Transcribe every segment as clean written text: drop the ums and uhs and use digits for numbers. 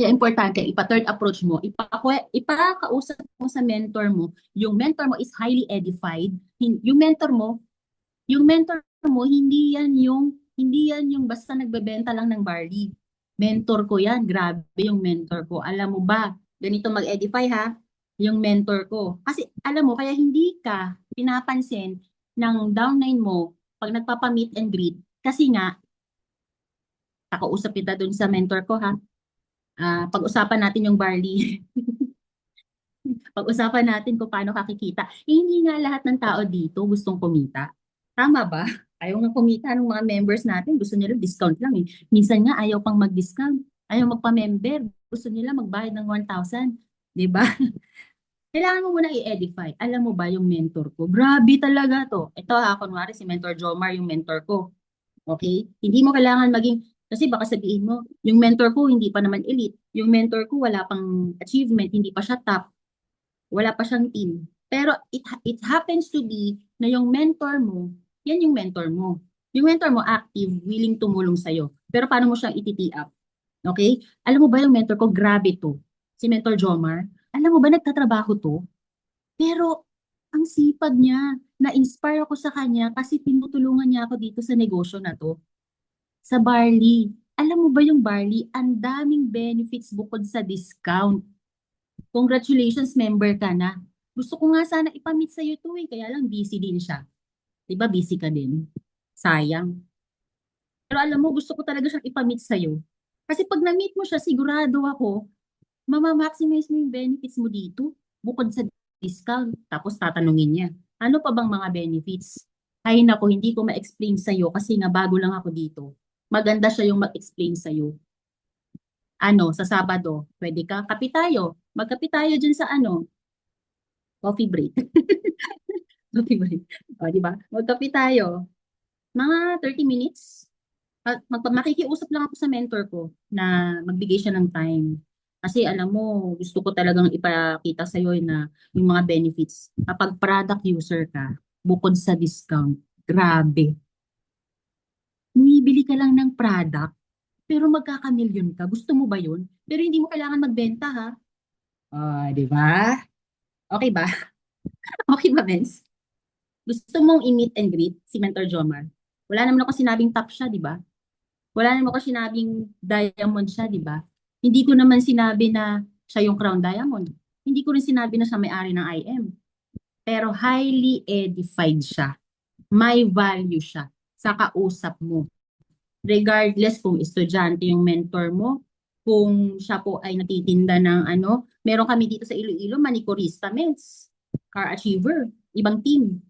Kaya importante, ipa-third approach mo, ipakausap mo sa mentor mo, yung mentor mo is highly edified, yung mentor mo, hindi yan yung basta nagbebenta lang ng barley. Mentor ko yan, grabe yung mentor ko. Alam mo ba, ganito mag-edify ha, yung mentor ko. Kasi alam mo, kaya hindi ka pinapansin ng downline mo pag nagpapa-meet and greet. Kasi nga, kakausap kita dun sa mentor ko ha. Pag-usapan natin yung barley. Pag-usapan natin kung paano kakikita. Hindi nga lahat ng tao dito gustong kumita. Tama ba? Ayaw nga kumita ng mga members natin. Gusto nila discount lang eh. Minsan nga ayaw pang mag-discount. Ayaw magpa-member. Gusto nila magbayad ng 1,000. 'Di ba? Kailangan mo muna i-edify. Alam mo ba yung mentor ko? Grabe talaga to. Ito ha, kunwari si Mentor Jomar yung mentor ko. Okay? Hindi mo kailangan maging, kasi baka sabihin mo, yung mentor ko hindi pa naman elite. Yung mentor ko wala pang achievement, hindi pa siya top, wala pa siyang team. Pero it happens to be na yung mentor mo, yan yung mentor mo. Yung mentor mo active, willing tumulong sa'yo. Pero paano mo siyang ititi up? Okay? Alam mo ba yung mentor ko, grabe to. Si Mentor Jomar. Alam mo ba, nagtatrabaho to? Pero ang sipag niya, na-inspire ako sa kanya kasi tinutulungan niya ako dito sa negosyo na to. Sa barley. Alam mo ba yung barley, ang daming benefits bukod sa discount. Congratulations, member ka na. Gusto ko nga sana ipamit sa'yo to eh, kaya lang busy din siya. Di ba busy ka din? Sayang. Pero alam mo, gusto ko talaga siyang ipamit sa'yo. Kasi pag na-meet mo siya, sigurado ako, mama-maximize mo yung benefits mo dito. Bukod sa discount. Tapos tatanungin niya, ano pa bang mga benefits? Ay nako, hindi ko ma-explain sa'yo kasi nga bago lang ako dito. Maganda siya yung mag-explain sa'yo. Ano, sa Sabado, pwede ka, kape tayo. Magkape tayo dyan sa ano, coffee break. Coffee break. O, di ba? Magkape tayo. Mga 30 minutes. Makikiusap lang ako sa mentor ko na magbigay siya ng time. Kasi alam mo, gusto ko talagang ipakita sa iyo na yung mga benefits. Kapag product user ka, bukod sa discount, grabe. Bumibili ka lang ng product, pero magkakamilyon ka. Gusto mo ba yun? Pero hindi mo kailangan magbenta ha. Di ba? Okay ba? Okay ba, Benz? Gusto mong i-meet and greet si Mentor Jomar? Wala naman ako sinabing top siya, di ba? Wala naman ako sinabing diamond siya, di ba? Hindi ko naman sinabi na siya yung crown diamond. Hindi ko rin sinabi na siya may-ari ng IM. Pero highly edified siya. May value siya sa kausap mo. Regardless kung estudyante yung mentor mo, kung siya po ay natitinda ng ano, meron kami dito sa Iloilo, manicurista, mens, car achiever, ibang team,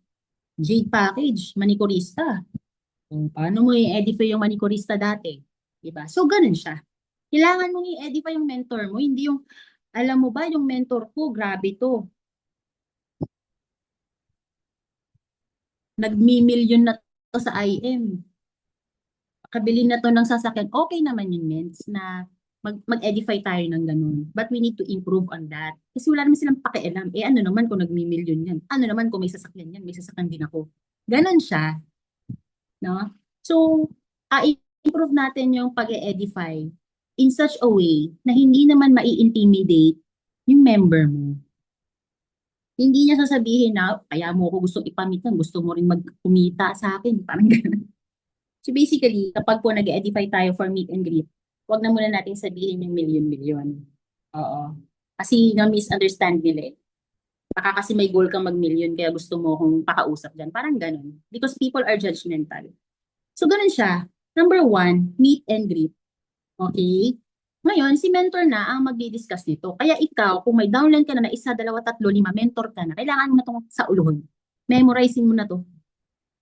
Jade Package, manicurista. Kung paano mo i-edify yung manicurista dati? Diba? So, ganun siya. Kailangan mong i-edify yung mentor mo, hindi yung, alam mo ba, yung mentor ko, grabe to. Nagmi-million na to sa IM. Kabili na to ng sasakyan. Okay naman yun, mens, na mag-edify tayo ng ganun. But we need to improve on that. Kasi wala naman silang pakialam. Eh ano naman kung nagmi-million yan? Ano naman kung may sasakyan yan? May sasakyan din ako. Ganon siya. No? So, i-improve natin yung pag-edify in such a way na hindi naman mai-intimidate yung member mo. Hindi niya sasabihin na, kaya mo ako gustong ipamit yan, gusto mo rin magkumita sa akin. Parang gano'n. So basically, kapag po nag-edify tayo for meet and greet, wag na muna natin sabihin yung million-million. Oo. Kasi na-misunderstand nila eh. Baka kasi may goal kang mag-million kaya gusto mo kong pakausap dyan. Parang ganun. Because people are judgmental. So, ganun siya. Number one, meet and greet. Okay? Ngayon, si mentor na ang magdi-discuss nito. Kaya ikaw, kung may downline ka na isa, dalawa, tatlo, lima, mentor ka na, kailangan mo na itong sa uluhon. Memorizing mo na to.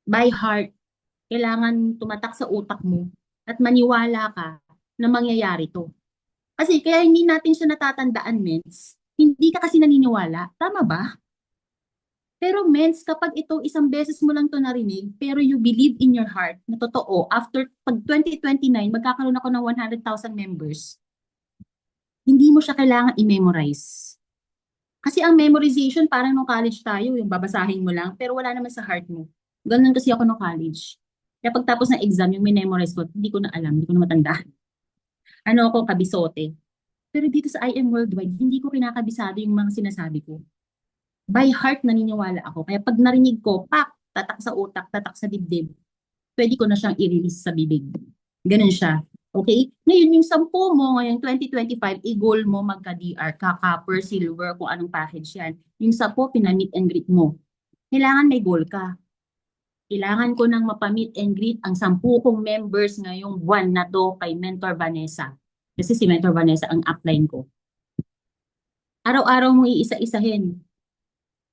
By heart. Kailangan tumatak sa utak mo at maniwala ka na mangyayari to. Kasi kaya hindi natin siya natatandaan, mens. Hindi ka kasi naniniwala. Tama ba? Pero mens, kapag ito isang beses mo lang to narinig, pero you believe in your heart na totoo, after pag 2029, magkakaroon ako ng 100,000 members, hindi mo siya kailangan i-memorize. Kasi ang memorization, parang nung college tayo, yung babasahin mo lang, pero wala naman sa heart mo. Ganun kasi ako nung college. Kaya pagtapos ng exam, yung memorize ko, hindi ko na alam, hindi ko na matandaan. Ano ako, kabisote. Pero dito sa IM Worldwide, hindi ko kinakabisado yung mga sinasabi ko. By heart naniniwala ako. Kaya pag narinig ko, pak, tatak sa utak, tatak sa dibdib, pwede ko na siyang i-release sa bibig. Ganun siya. Okay? Ngayon, yung 10 mo, ngayong 2025, i-goal mo magka-DR, ka-copper, silver, kung anong package yan. Yung 10, pinamit and greet mo. Kailangan may goal ka. Kailangan ko nang mapamit and greet ang 10 kong members ngayong buwan na to kay Mentor Vanessa. Kasi si Mentor Vanessa ang upline ko. Araw-araw mo iisa-isahin.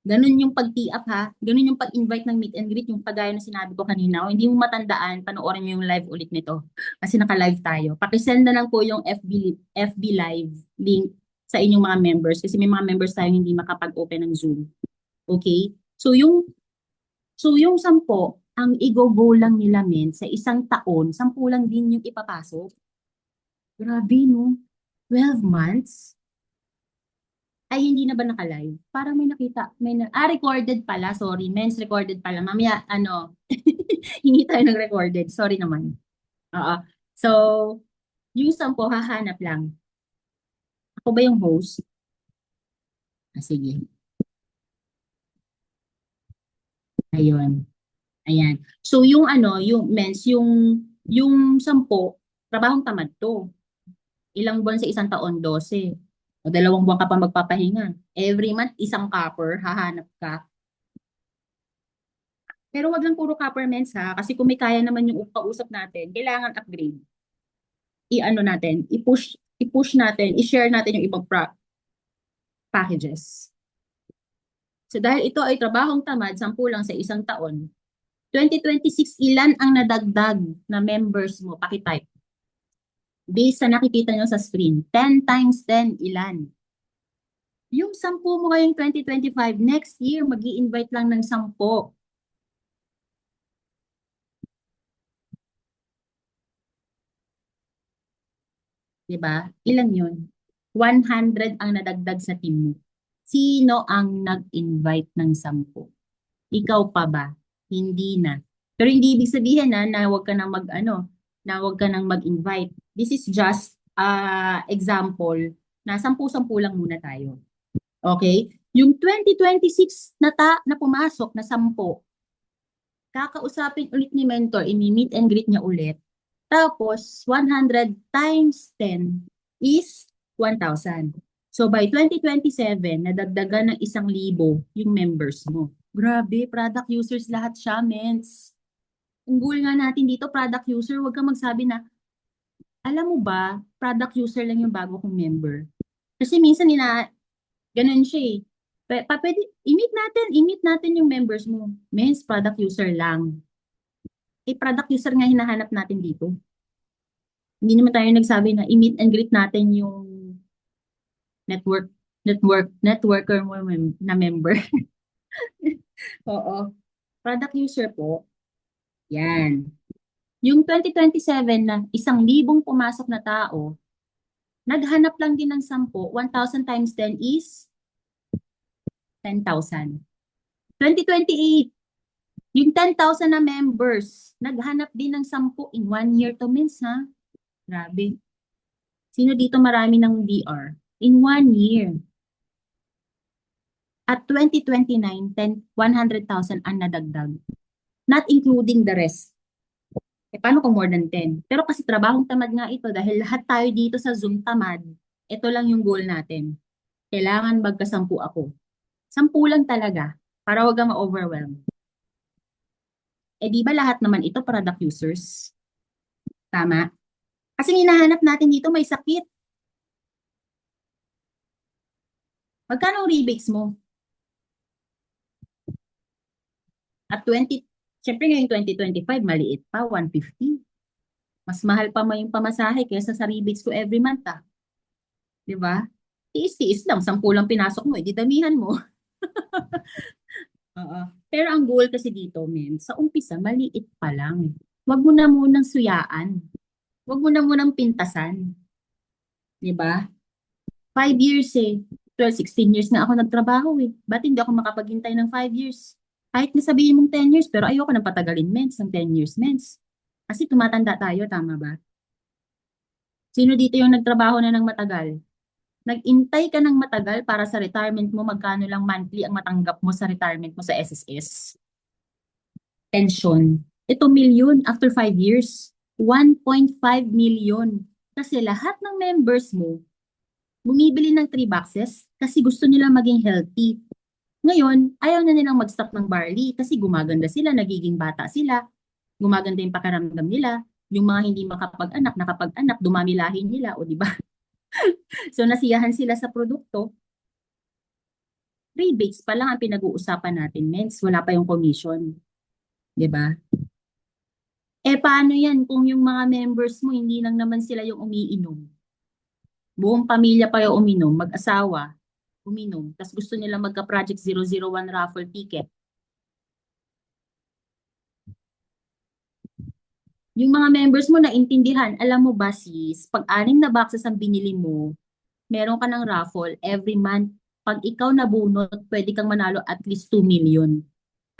Ganun yung pag-tee up ha. Ganun yung pag-invite ng meet and greet, yung pagaya na sinabi ko kanina. Kung hindi mo matandaan, panoorin mo yung live ulit nito. Kasi naka-live tayo. Pakisend na lang po yung FB live link sa inyong mga members. Kasi may mga members tayo hindi makapag-open ng Zoom. Okay? So yung 10, ang i-go lang nila men sa isang taon, 10 lang din yung ipapasok. Grabe no? 12 months? Ay, hindi na ba naka-live? Parang may nakita, recorded pala, sorry, men's recorded pala. Mamaya, hingi tayo ng recorded, sorry naman. Oo. So, yung 10, hahanap lang. Ako ba yung host? Sige. Ayun. Ayan. So, yung men's, yung 10, trabahong tamad to. Ilang buwan sa isang taon? 12. O 2 buwan ka pa magpapahinga. Every month, isang copper, hahanap ka. Pero wag lang puro copper mens ha, kasi kung may kaya naman yung kausap natin, kailangan upgrade. I-ano natin, i-push natin, i-share natin yung ibang packages. So dahil ito ay trabahong tamad, 10 lang sa isang taon, 2026, ilan ang nadagdag na members mo? Pakitype. Based sa nakikita nyo sa screen, 10 times 10, ilan? Yung 10 mo ngayong 2025, next year, mag-i-invite lang ng 10. 'Di ba? Ilan 'yun? 100 ang nadagdag sa team mo. Sino ang nag-invite ng 10? Ikaw pa ba? Hindi na. Pero hindi ibig sabihin na wag ka nang na wag ka nang mag-invite. This is just example na 10-10 lang muna tayo. Okay? Yung 2026 na pumasok na 10, kakausapin ulit ni mentor, ini-meet and greet niya ulit. Tapos, 100 times 10 is 1,000. So, by 2027, nadagdagan ng 1,000 yung members mo. Grabe, product users lahat siya, mens. Ang goal nga natin dito, product user, huwag kang magsabi na, alam mo ba, product user lang yung bago kong member. Kasi minsan ganun siya eh. Pwede, i-meet natin yung members mo. Mens, product user lang. Product user nga hinahanap natin dito. Hindi naman tayo nagsabi na i-meet and greet natin yung networker mo na member. Oo. Product user po. Yan. Yung 2027 na 1,000 pumasok na tao, naghanap lang din ng 10, 1,000 times 10 is 10,000. 2028, yung 10,000 na members, naghanap din ng 10 in 1 year to means ha. Grabe. Sino dito marami ng DR? In 1 year. At 2029, 100,000 ang nadagdag. Not including the rest. Paano kung more than 10? Pero kasi trabahong tamad nga ito dahil lahat tayo dito sa Zoom tamad. Ito lang yung goal natin. Kailangan magkasampu ako. 10 lang talaga para wag kang ma-overwhelm. Di ba lahat naman ito product users? Tama? Kasi hinahanap natin dito may sakit. Magkano ang rebates mo? At syempre ngayong 2025, maliit pa, 150. Mas mahal pa yung pamasahe kaysa sa rebates ko every month ah. 'Di ba? Tiis-tiis lang, 10 lang pinasok mo, di damihan mo. Oo. Pero ang goal kasi dito, men, sa umpisa, maliit pa lang. Huwag mo na munang suyaan. Huwag mo na munang pintasan. 'Di ba? 5 years eh. 12, 16 years na ako nagtrabaho eh. Ba't hindi ako makapaghintay ng 5 years? Kahit nasabihin mong 10 years, pero ayoko nang patagalin, mens, ng 10 years, mens. Kasi tumatanda tayo, tama ba? Sino dito yung nagtrabaho na ng matagal? Nag-intay ka ng matagal para sa retirement mo, magkano lang monthly ang matanggap mo sa retirement mo sa SSS? Pension. Ito milyon after 5 years. 1.5 million. Kasi lahat ng members mo, bumibili ng 3 boxes kasi gusto nila maging healthy. Ngayon, ayaw na nilang mag-stop ng barley kasi gumaganda sila, nagiging bata sila, gumaganda yung pakiramdam nila. Yung mga hindi makapag-anak, nakapag-anak, dumami lahi nila, o di ba? So nasiyahan sila sa produkto. Rebates pa lang ang pinag-uusapan natin, mens. Wala pa yung commission. Di ba? Eh paano yan kung yung mga members mo, hindi lang naman sila yung umiinom? Buong pamilya pa yung uminom, mag-asawa, uminom. Tapos gusto nila magka-Project 001 raffle ticket. Yung mga members mo naintindihan, alam mo ba sis, pag 6 na boxes ang binili mo, meron ka ng raffle every month. Pag ikaw nabunot, pwede kang manalo at least 2 million.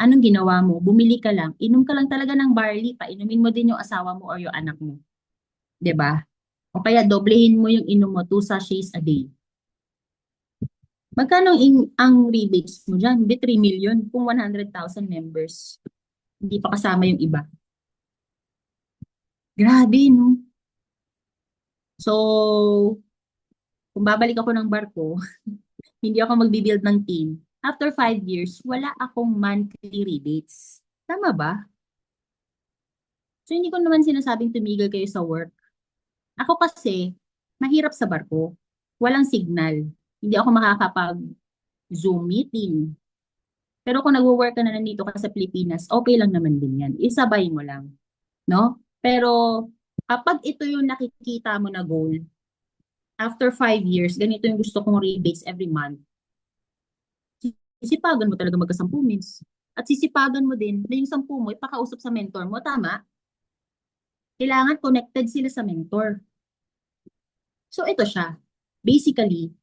Anong ginawa mo? Bumili ka lang. Inom ka lang talaga ng barley. Painumin mo din yung asawa mo or yung anak mo. 'Di ba? O kaya doblehin mo yung inom mo, 2 sachets a day. Magkano ang rebates mo dyan? Hindi 3 million kung 100,000 members. Hindi pa kasama yung iba. Grabe, no? So, kung babalik ako ng barko, hindi ako magbi-build ng team. After 5 years, wala akong monthly rebates. Tama ba? So, hindi ko naman sinasabing tumigil kayo sa work. Ako kasi, mahirap sa barko. Walang signal. Hindi ako makakapag-Zoom meeting. Pero kung nagwo-work ka na nandito ka sa Pilipinas, okay lang naman din yan. Isabay mo lang. No? Pero kapag ito yung nakikita mo na goal, after 5 years, ganito yung gusto kong rebates every month, sisipagan mo talaga magka-10 minutes. At sisipagan mo din na yung 10 mo, ipakausap sa mentor mo. Tama? Kailangan connected sila sa mentor. So ito siya. Basically,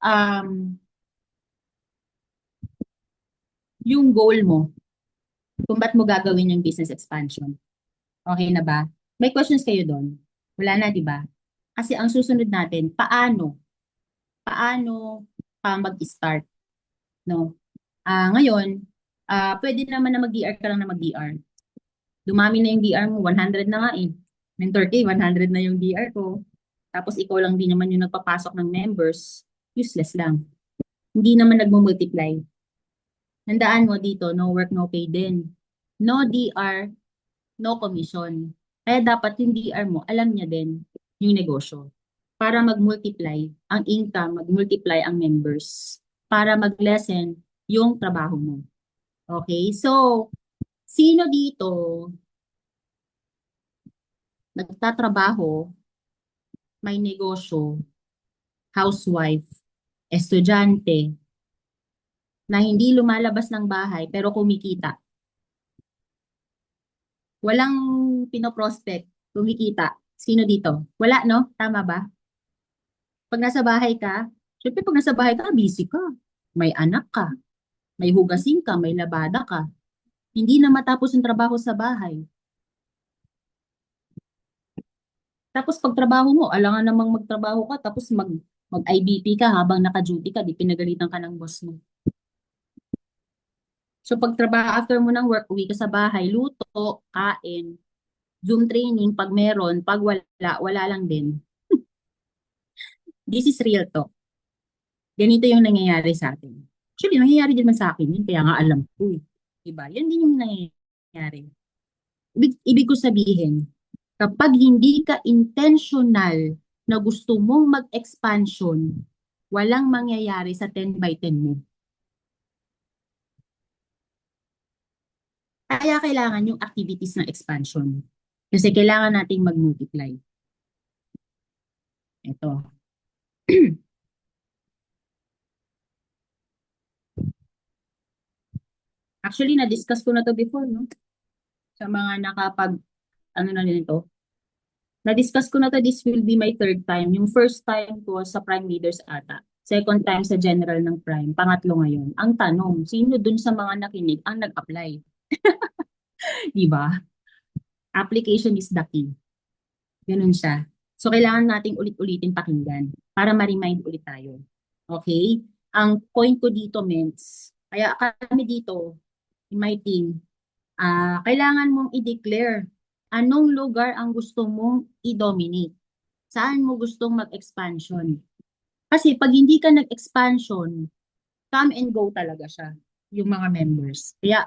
um, yung goal mo, kung ba't mo gagawin yung business expansion. Okay na ba? May questions kayo doon? Wala na, di ba? Kasi ang susunod natin, paano pa mag-start, no? Ngayon, pwede naman na mag-DR ka lang na mag-DR. Dumami na yung DR mo, 100 na nga eh. Mentor K, 100 na yung DR ko. Tapos ikaw lang din naman yung nagpapasok ng members. Useless lang. Hindi naman nagmo-multiply. Handaan mo dito, no work, no pay din. No DR, no commission. Kaya dapat yung DR mo, alam niya din yung negosyo. Para mag-multiply ang income, mag-multiply ang members. Para mag-lessen yung trabaho mo. Okay? So, sino dito nagtatrabaho, may negosyo, housewife, estudyante, na hindi lumalabas ng bahay pero kumikita? Walang pinoprospect, kumikita. Sino dito? Wala, no? Tama ba? Pag nasa bahay ka, syempre pag nasa bahay ka, busy ka. May anak ka, may hugasin ka, may labada ka. Hindi na matapos yung trabaho sa bahay. Tapos pag trabaho mo, alangan namang magtrabaho ka, tapos mag-IBP ka habang naka-duty ka, di pinagalitan ka ng boss mo. So pag trabaho after mo ng work, uwi ka sa bahay, luto, kain, Zoom training, pag meron, pag wala, wala lang din. This is real talk. Ganito yung nangyayari sa atin. Actually, nangyayari din man sa akin yun, kaya nga alam ko eh. Diba? Yan din yung nangyayari. Ibig ko sabihin, kapag hindi ka intentional na gusto mong mag-expansion, walang mangyayari sa 10 by 10 mo. Kaya kailangan yung activities ng expansion. Kasi kailangan nating mag-multiply. Ito. Actually, na-discuss ko na to before, no? Sa mga ano na nito. Na-discuss ko na to, this will be my third time. Yung first time ko sa Prime Leaders ata. Second time sa General ng Prime. Pangatlo ngayon. Ang tanong, sino dun sa mga nakinig ang nag-apply? Di ba? Application is the key. Ganun siya. So, kailangan nating ulit-ulitin pakinggan para ma-remind ulit tayo. Okay? Ang point ko dito, Mens, kaya kami dito, in my team, kailangan mong i-declare anong lugar ang gusto mong i-dominate. Saan mo gustong mag-expansion? Kasi pag hindi ka nag-expansion, come and go talaga siya, yung mga members. Kaya,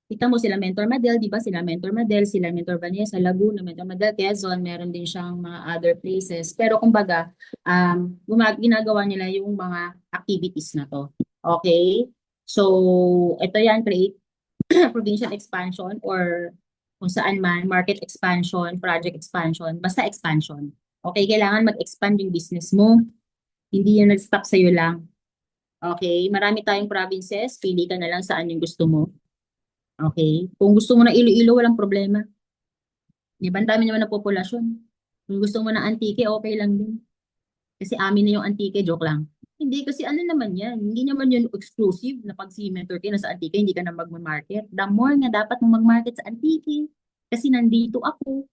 kita mo sila Mentor Madel, di ba? Sila Mentor Madel, sila Mentor Vanessa, Laguna, Mentor Madel, Quezon, meron din siyang mga other places. Pero kumbaga, ginagawa nila yung mga activities na to. Okay? So, ito yan, create provincial expansion or kung saan man, market expansion, project expansion, basta expansion. Okay, kailangan mag-expand yung business mo. Hindi yan nag-stop sa'yo lang. Okay, marami tayong provinces, pili ka na lang saan yung gusto mo. Okay, kung gusto mo na Iloilo, walang problema. Di ba, ang dami naman na populasyon. Kung gusto mo na Antique, okay lang din. Kasi amin na yung Antique, joke lang. Hindi, kasi ano naman yan, hindi naman yun exclusive na pag si Mentor K na sa Antique, hindi ka na mag-market. The more nga dapat mong mag-market sa Antique. Kasi nandito ako,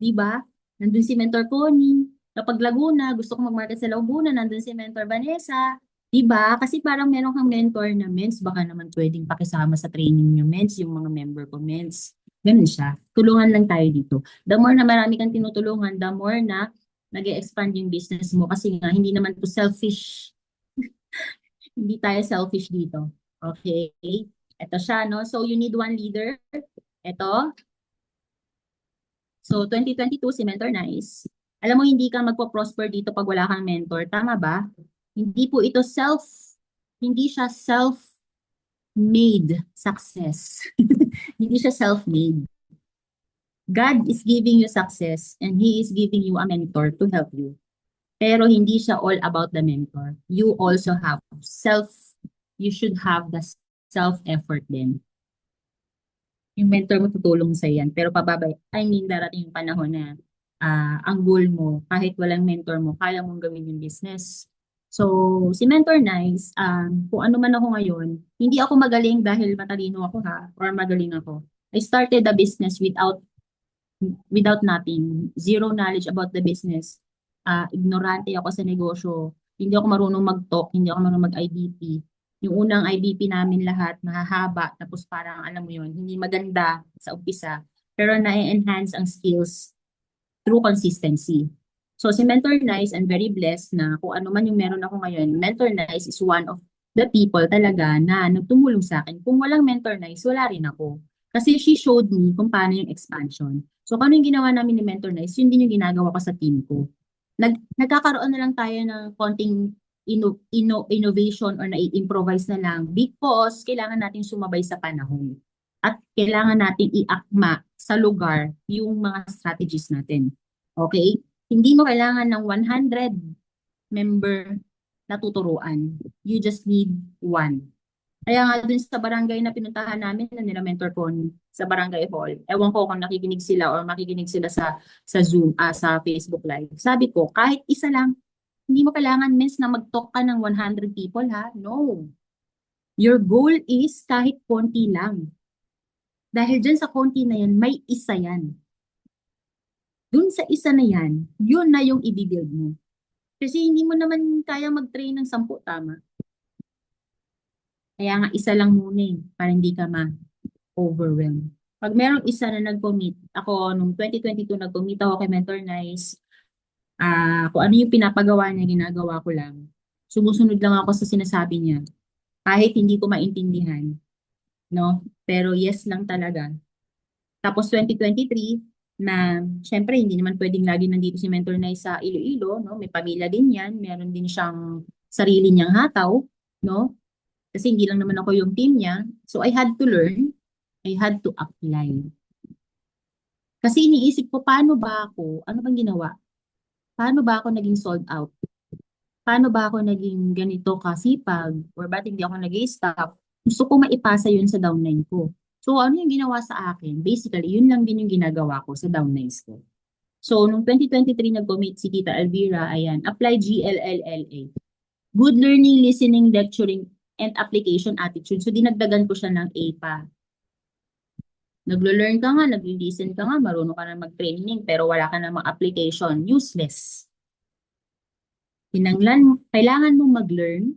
di ba? Nandun si Mentor Connie. Kapag Laguna, gusto ko mag-market sa Laguna, nandun si Mentor Vanessa. Di ba? Kasi parang meron kang mentor na mens, baka naman pwedeng pakisama sa training nyo mens, yung mga member ko mens. Ganun siya. Tulungan lang tayo dito. The more na marami kang tinutulungan, the more na nag-expand yung business mo. Kasi nga, hindi naman to selfish. Hindi tayo selfish dito. Okay? Ito siya, no? So, you need one leader. Ito. So, 2022, si Mentor Nice. Alam mo, hindi ka magpo-prosper dito pag wala kang mentor. Tama ba? Hindi po ito hindi siya self-made success. Hindi siya self-made. God is giving you success and He is giving you a mentor to help you. Pero hindi siya all about the mentor. You also have you should have the self-effort din. Yung mentor mo tutulong sa yan. Pero darating yung panahon na ang goal mo, kahit walang mentor mo, kaya mong gawin yung business. So, si Mentor Nice, kung ano man ako ngayon, hindi ako magaling dahil matalino ako ha, or magaling ako. I started the business without nothing, zero knowledge about the business. Ignorante ako sa negosyo. Hindi ako marunong mag-talk, hindi ako marunong mag-IBP. Yung unang IBP namin lahat, mahahaba, tapos parang alam mo yun, hindi maganda sa umpisa, pero na-enhance ang skills through consistency. So si Mentor Nice, I'm very blessed na kung ano man yung meron ako ngayon, Mentor Nice is one of the people talaga na nagtumulong sa akin. Kung walang Mentor Nice, wala rin ako. Kasi she showed me kung paano yung expansion. So kung ano yung ginawa namin ni Mentor Nice, yun din yung ginagawa ko sa team ko. Nagkakaroon na lang tayo ng konting innovation or na-improvise na lang because kailangan natin sumabay sa panahon. At kailangan natin iakma sa lugar yung mga strategies natin. Okay? Hindi mo kailangan ng 100 member na tuturuan. You just need one. Kaya nga dun sa barangay na pinuntahan namin na nila Mentor Connie sa barangay hall, ewan ko kung nakikinig sila or makikinig sila sa Zoom, sa Facebook Live. Sabi ko, kahit isa lang, hindi mo kailangan means na mag-talk ka ng 100 people ha. No. Your goal is kahit konti lang. Dahil dyan sa konti na yan, may isa yan. Dun sa isa na yan, yun na yung i-build mo. Kasi hindi mo naman kaya mag-train ng 10, tama? Kaya nga isa lang muna para hindi ka ma-overwhelm. Pag merong isa na nag-commit, ako nung 2022 nag-commit ako kay Mentor Nice, kung ano yung pinapagawa niya, ginagawa ko lang. Sumusunod lang ako sa sinasabi niya. Kahit hindi ko maintindihan, no? Pero yes lang talaga. Tapos 2023, na syempre hindi naman pwedeng lagi nandito si Mentor Nice sa Iloilo, no? May pamilya din yan, meron din siyang sarili niyang hataw, no? Kasi hindi lang naman ako yung team niya. So I had to learn, I had to apply. Kasi iniisip ko, paano ba ako, ano bang ginawa? Paano ba ako naging sold out? Paano ba ako naging ganito kasipag? Or ba't hindi ako nag-stop? Gusto ko maipasa yun sa downline ko. So ano yung ginawa sa akin? Basically, yun lang din yung ginagawa ko sa downlines ko. So, nung 2023 nag-commit si Tita Elvira, ayan, apply GLLLA. Good learning, listening, lecturing, and application attitude. So, dinagdagan ko siya ng A pa. Naglo-learn ka nga, nagli-listen ka nga, marunong ka na mag-training, pero wala ka namang application, useless. Kailangan mong mag-learn,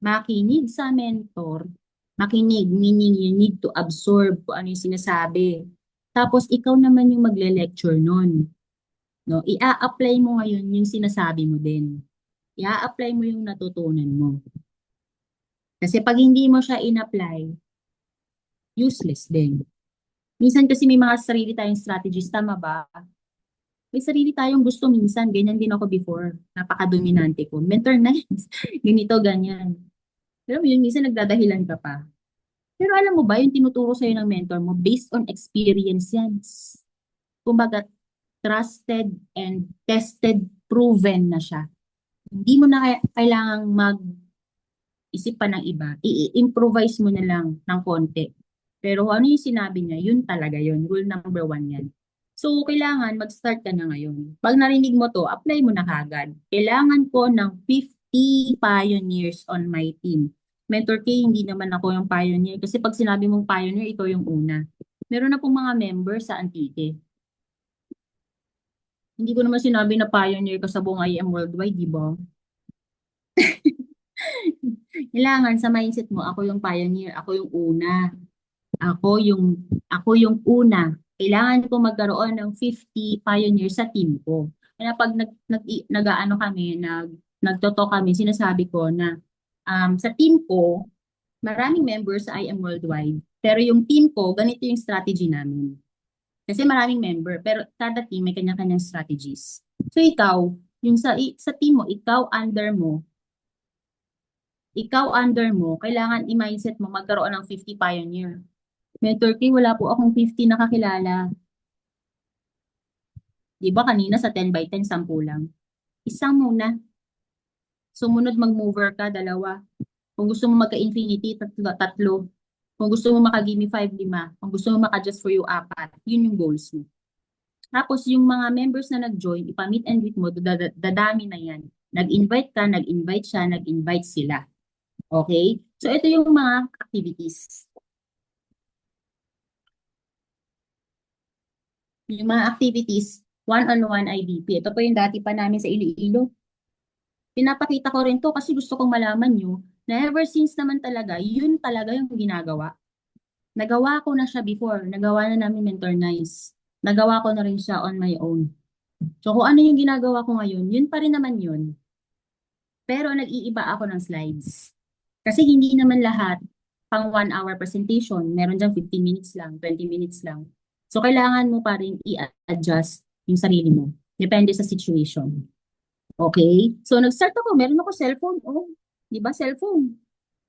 makinig sa mentor, makinig, meaning you need to absorb kung ano yung sinasabi. Tapos ikaw naman yung magle-lecture nun. No? Ia-apply mo ngayon yung sinasabi mo din. Ia-apply mo yung natutunan mo. Kasi pag hindi mo siya in-apply, useless din. Minsan kasi may mga sarili tayong strategies, tama ba? May sarili tayong gusto minsan, ganyan din ako before. Napaka-dominante ko. Mentor nice, ganito, ganyan. Pero yun, minsan nagdadahilan ka pa. Pero alam mo ba, yung tinuturo sa'yo ng mentor mo, based on experience yan. Kumbaga, trusted and tested, proven na siya. Hindi mo na kailangang mag-isip pa ng iba. I-improvise mo na lang ng konti. Pero kung ano yung sinabi niya, yun talaga yun. Rule number one yan. So, kailangan mag-start ka na ngayon. Pag narinig mo to, apply mo na kagad. Kailangan ko ng 50 pioneers on my team. Mentor K, hindi naman ako yung pioneer. Kasi pag sinabi mong pioneer, ikaw yung una. Meron na pong mga members sa Antique. Hindi ko naman sinabi na pioneer ka sa buong IM worldwide, di ba? Kailangan sa mindset mo, ako yung pioneer, ako yung una. Ako yung ako yung una. Kailangan ko magkaroon ng 50 pioneers sa team ko. Kaya pag nag-aano kami, nagtoto kami, sinasabi ko na sa team ko, maraming members sa IM Worldwide. Pero yung team ko, ganito yung strategy namin. Kasi maraming member, pero kada team may kanya-kanyang strategies. So ikaw, yung sa team mo, ikaw under mo, kailangan i-mindset mo magkaroon ng 50 pioneer. Mentor K, wala po akong 50 nakakilala. Di ba kanina sa 10 by 10, 10 lang. Isang muna. Sumunod mag-mover ka, dalawa. Kung gusto mo magka-infinity, tatlo, tatlo. Kung gusto mo maka-gimme 5, 5. Kung gusto mo maka-just for you, 4. Yun yung goals mo. Tapos yung mga members na nag-join, ipa-meet and greet mo, dadami na yan. Nag-invite ka, nag-invite siya, nag-invite sila. Okay? So ito yung mga activities. Yung mga activities, one-on-one IDP. Ito po yung dati pa namin sa Iloilo. Pinapakita ko rin to kasi gusto kong malaman nyo na ever since naman talaga, yun talaga yung ginagawa. Nagawa ko na siya before. Nagawa na namin Mentor Nice. Nagawa ko na rin siya on my own. So kung ano yung ginagawa ko ngayon, yun pa rin naman yun. Pero nag-iiba ako ng slides. Kasi hindi naman lahat pang 1 hour presentation. Meron dyan 15 minutes lang, 20 minutes lang. So kailangan mo pa rin i-adjust yung sarili mo. Depende sa situation. Okay? So nag-start ako, meron ako cellphone. Oh, di ba cellphone?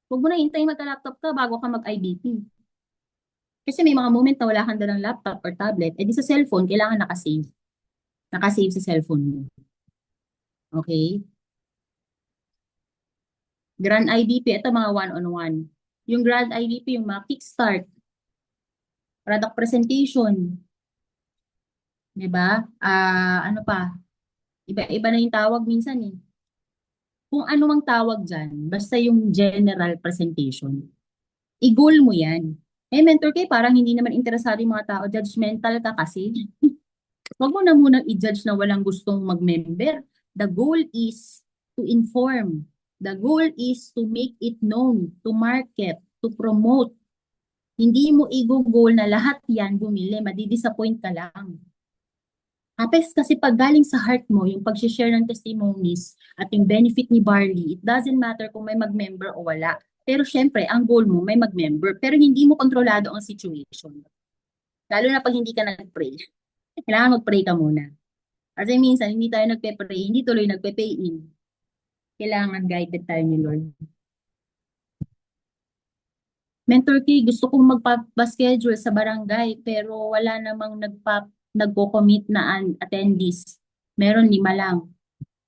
Huwag mo na hintayin magka-laptop ka bago ka mag-IBP. Kasi may mga moment na wala kang dalang laptop or tablet, eh di sa cellphone, kailangan nakasave. Nakasave sa cellphone mo. Okay? Grand IDP, ito mga one-on-one. Yung Grand IDP, yung mga kickstart, product presentation, di ba? Ano pa? Iba-iba na yung tawag minsan eh. Kung ano mang tawag dyan, basta yung general presentation. I-goal mo yan. Eh, mentor kay parang hindi naman interesado yung mga tao. Judgmental ka kasi. Huwag mo na munang i-judge na walang gustong mag-member. The goal is to inform. The goal is to make it known, to market, to promote. Hindi mo i-goal na lahat yan bumili, madidisappoint ka lang. Apes kasi pag galing sa heart mo, yung pag-share ng testimonies at yung benefit ni Barley, it doesn't matter kung may mag-member o wala. Pero syempre, ang goal mo, may mag-member. Pero hindi mo kontrolado ang situation. Lalo na pag hindi ka nag-pray. Kailangan mag-pray ka muna. Kasi minsan, hindi tayo nagpe-pray, hindi tuloy nagpe-pay in. Kailangan guided tayo ni Lord. Mentor K, gusto kong magpa-schedule sa barangay, pero wala namang nagko-commit na attendees. Meron 5 lang.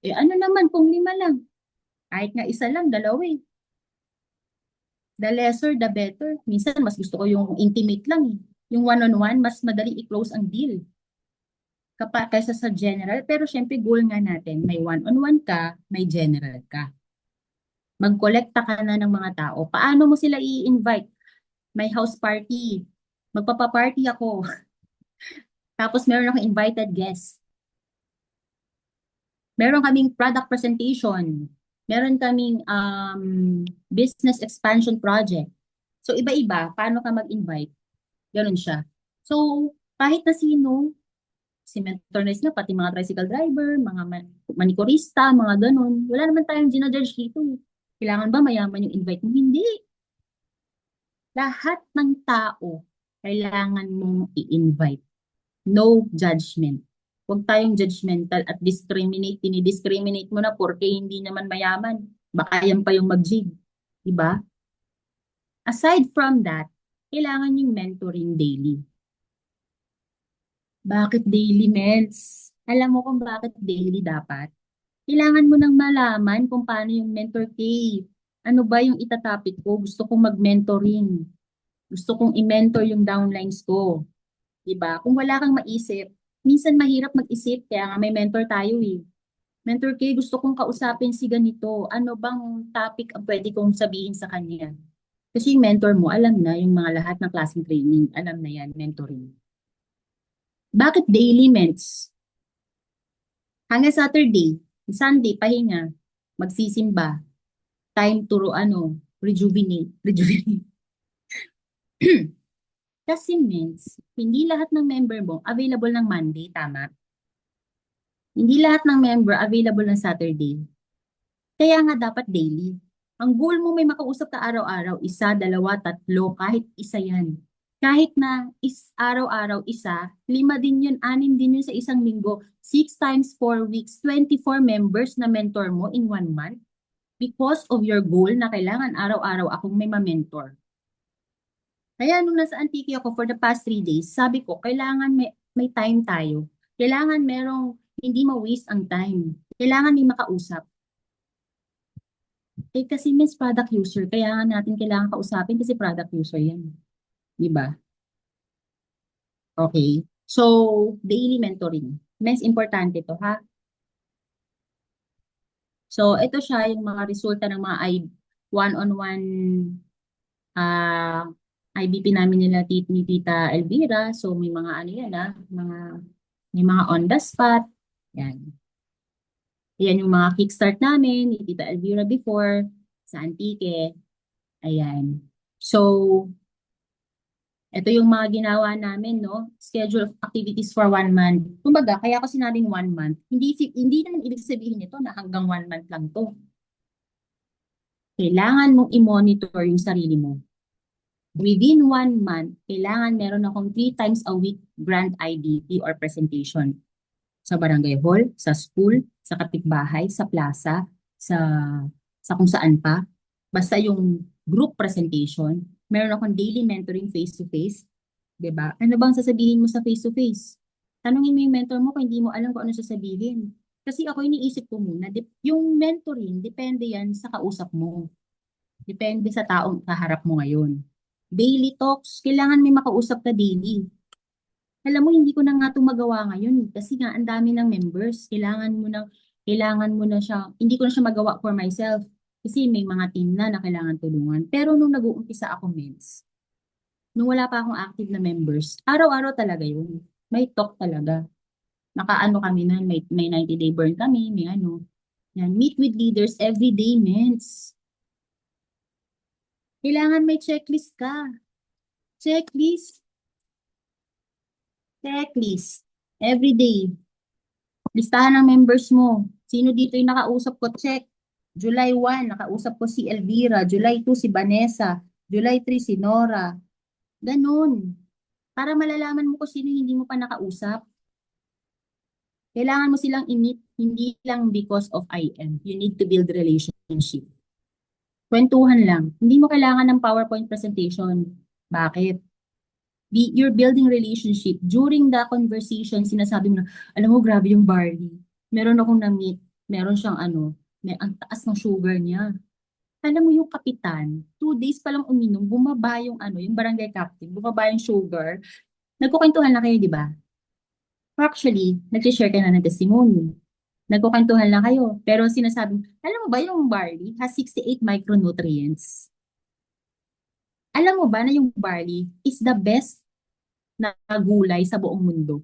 Eh ano naman kung 5 lang? Kahit nga isa lang, dalawa eh. The lesser, the better. Minsan, mas gusto ko yung intimate lang eh. Yung one-on-one, mas madali i-close ang deal. Kaysa sa general. Pero syempre, goal nga natin, may one-on-one ka, may general ka. Mag-collecta ka na ng mga tao. Paano mo sila i-invite? May house party. Magpapaparty ako. Tapos meron akong invited guest. Meron kaming product presentation. Meron kaming business expansion project. So, iba-iba. Paano ka mag-invite? Ganun siya. So, kahit na sino, si mentorness na, pati mga tricycle driver, mga manikurista, mga ganun. Wala naman tayong ginajudge dito. Kailangan ba mayaman yung invite mo? Hindi. Lahat ng tao, kailangan mong i-invite. No judgment. Huwag tayong judgmental at discriminate. Tinidiscriminate mo na porque hindi naman mayaman. Baka yan pa yung mag-jig. Diba? Aside from that, kailangan yung mentoring daily. Bakit daily, Mens? Alam mo kung bakit daily dapat? Kailangan mo nang malaman kung paano yung mentor K. Ano ba yung itatopic ko? Gusto kong mag-mentoring. Gusto kong i-mentor yung downlines ko. Diba? Kung wala kang maisip, minsan mahirap mag-isip, kaya nga may mentor tayo eh. Mentor K, gusto kong kausapin si ganito. Ano bang topic ang pwede kong sabihin sa kanya? Kasi yung mentor mo, alam na yung mga lahat ng klaseng training. Alam na yan, mentoring. Bakit daily, Mens? Hanggang Saturday, Sunday, pahinga, magsisimba, time to, rejuvenate. Kasi means, hindi lahat ng member mo available ng Monday, tama? Hindi lahat ng member available ng Saturday. Kaya nga dapat daily. Ang goal mo may makausap ka araw-araw, isa, dalawa, tatlo, kahit isa yan. Kahit na araw-araw isa, 5 din yun, 6 din yun sa isang linggo. 6 times 4 weeks, 24 members na mentor mo in 1 month. Because of your goal na kailangan araw-araw akong may ma-mentor. Kaya nung nasa Antique ako for the past 3 days, sabi ko, kailangan may time tayo. Kailangan merong hindi ma-waste ang time. Kailangan may makausap. Eh kasi Miss product user, kaya nga natin kailangan kausapin kasi product user yan. Di ba? Okay. So, daily mentoring. Mas importante to ha. So, ito siya yung mga resulta ng mga one-on-one ah IBP namin ni Tita Elvira. So, may mga ano yan may mga on the spot. Yan. Yan yung mga kickstart namin ni Tita Elvira before sa Antique. Ayan. So, ito yung mga ginawa namin, no? Schedule of activities for 1 month. Kumbaga, kaya ako sinabing 1 month, hindi naman ibig sabihin nito na hanggang 1 month lang to. Kailangan mong i-monitor yung sarili mo. Within 1 month, kailangan meron akong 3 times a week grand IDP or presentation. Sa barangay hall, sa school, sa kapitbahay, sa plaza, sa kung saan pa. Basta yung group presentation, meron akong daily mentoring face-to-face. 'Di ba? Ano bang sasabihin mo sa face-to-face? Tanungin mo yung mentor mo kung hindi mo alam kung ano sasabihin. Kasi ako iniisip ko muna, yung mentoring, depende yan sa kausap mo. Depende sa taong kaharap mo ngayon. Daily talks, kailangan may makausap ka daily. Alam mo, hindi ko na nga ito magawa ngayon kasi nga ang dami ng members. Kailangan mo na siya, hindi ko na siya magawa for myself kasi may mga team na kailangan tulungan. Pero nung nag-uumpisa ako, mens, nung wala pa akong active na members, araw-araw talaga yun. May talk talaga. Nakaano kami na, may 90-day burn kami, may ano. Yan, meet with leaders every day, mens. Kailangan may checklist ka. Checklist. Checklist. Every day. Listahan ng members mo. Sino dito yung nakausap ko? Check. July 1, nakausap ko si Elvira. July 2, si Vanessa. July 3, si Nora. Ganun. Para malalaman mo kung sino hindi mo pa nakausap. Kailangan mo silang i-meet, hindi lang because of IM. You need to build relationship. Kwentuhan lang. Hindi mo kailangan ng PowerPoint presentation. Bakit? You're building relationship. During the conversation, sinasabi mo na, alam mo, grabe yung barley. Meron akong na-meet. Meron siyang ang taas ng sugar niya. Alam mo yung kapitan, 2 days pa lang uminom, bumaba yung yung barangay captain, bumaba yung sugar. Nagkukwentuhan na kayo, di ba? Actually, nag-share ka na ng testimony. Nagkukwentuhan lang kayo. Pero sinasabi, alam mo ba yung barley has 68 micronutrients? Alam mo ba na yung barley is the best na gulay sa buong mundo.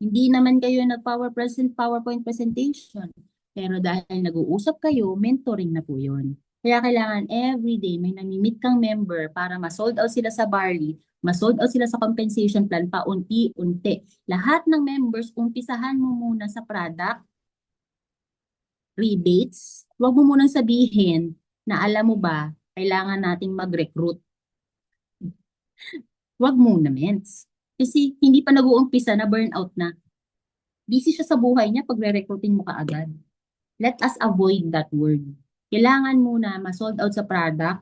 Hindi naman kayo PowerPoint presentation. Pero dahil nag-uusap kayo, mentoring na po yun. Kaya kailangan everyday may nami-meet kang member para ma-sold out sila sa barley, ma-sold out sila sa compensation plan paunti-unti. Lahat ng members, umpisahan mo muna sa product, rebates. Huwag mo munang sabihin na alam mo ba, kailangan nating mag-recruit. Huwag muna, mens. Kasi hindi pa nag-uumpisa na burnout na. Busy siya sa buhay niya pag re-recruiting mo kaagad. Let us avoid that word. Kailangan muna ma-sold out sa product.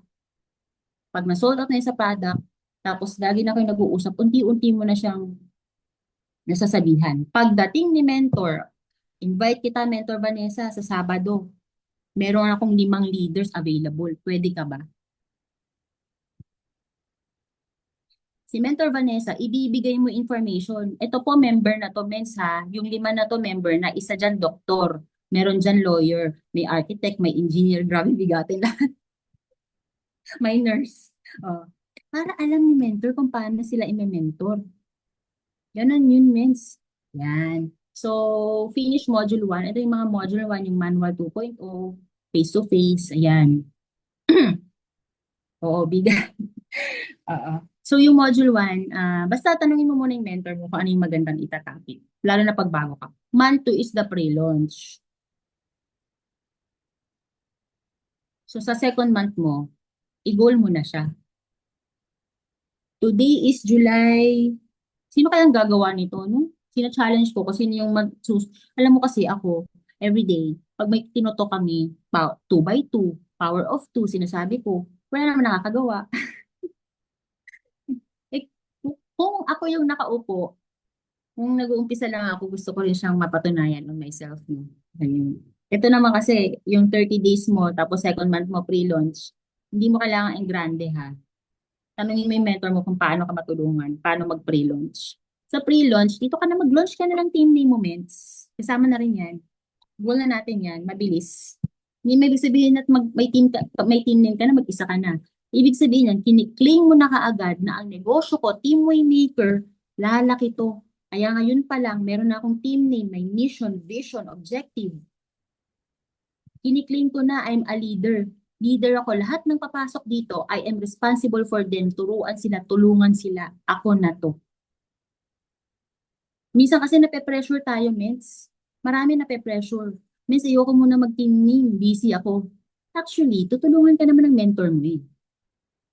Pag na-sold out na yun sa product, tapos lagi na kayo nag-uusap, unti-unti mo na siyang nasasabihan. Pagdating ni mentor, invite kita, Mentor Vanessa, sa Sabado. Meron akong 5 leaders available. Pwede ka ba? Si Mentor Vanessa, ibibigay mo information. Ito po, member na to, mens ha. Yung 5 na to, member na. Isa dyan, doktor. Meron dyan, lawyer. May architect, may engineer. Grabe, bigatin lahat. May nurse. Oh. Para alam ni mentor kung paano sila i-mentor. Ganon yun, mens. Yan. So, finish module 1. Ito yung mga module 1, yung manual 2.0, face-to-face. Ayan. Oo, bigat. Oo. So, yung module 1, basta tanungin mo muna yung mentor mo kung ano yung magandang itatopic. Lalo na pag bago ka. Month 2 is the pre-launch. So, sa second month mo, i-goal mo na siya. Today is July. Sino kayang gagawa nito, no? Sina-challenge ko kasi yung alam mo kasi ako, everyday, pag may tinoto kami, 2 by 2, power of 2, sinasabi ko, wala naman nakakagawa. Eh, kung ako yung nakaupo, kung nag-uumpisa lang ako, gusto ko rin siyang mapatunayan on myself. No? Ayun. Ito naman kasi, yung 30 days mo, tapos second month mo pre-launch, hindi mo kailangan ang grande ha. Tanungin mo yung mentor mo kung paano ka matulungan, paano mag-pre-launch. Sa pre-launch, dito ka na mag-launch ka na ng team name moments. Kasama na rin yan. Goal na natin yan, mabilis. Hindi may ibig sabihin at may team name ka na, mag-isa ka na. Ibig sabihin yan, kinikling mo na kaagad na ang negosyo ko, Team Waymaker, lalaki to. Kaya ngayon pa lang, meron na akong team name, may mission, vision, objective. Kinikling ko na, I'm a leader. Leader ako. Lahat ng papasok dito, I am responsible for them. Turuan sila, tulungan sila. Ako na to. Minsan kasi nape-pressure tayo, mens. Marami nape-pressure. Mens, ayoko muna mag-team name. Busy ako. Actually, tutulungan ka naman ng mentor mo eh.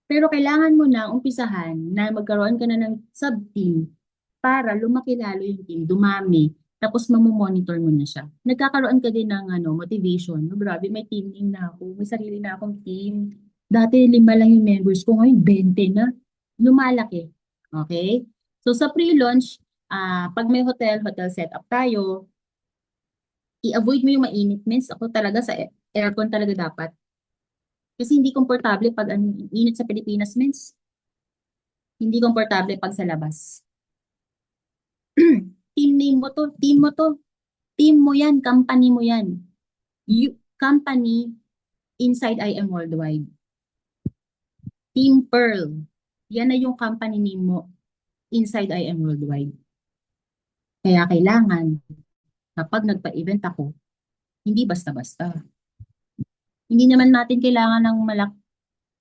Pero kailangan mo na umpisahan na magkaroon ka na ng sub-team para lumaki lalo yung team, dumami, tapos mamomonitor mo na siya. Nagkakaroon ka din ng motivation. No, grabe, may team name na ako. May sarili na akong team. Dati 5 lang yung members ko, ngayon 20 na. Lumalaki. Okay? So sa pre-launch, pag may hotel setup tayo, i-avoid mo yung mainit. Means ako talaga sa aircon talaga dapat. Kasi hindi komportable pag ang init sa Pilipinas, means hindi komportable pag sa labas. Team name mo to, team mo to, team mo yan, company mo yan. Company inside I Am Worldwide. Team Pearl. Yan na yung company name mo inside I Am Worldwide. Kaya kailangan, kapag nagpa-event ako, hindi basta-basta. Hindi naman natin kailangan ng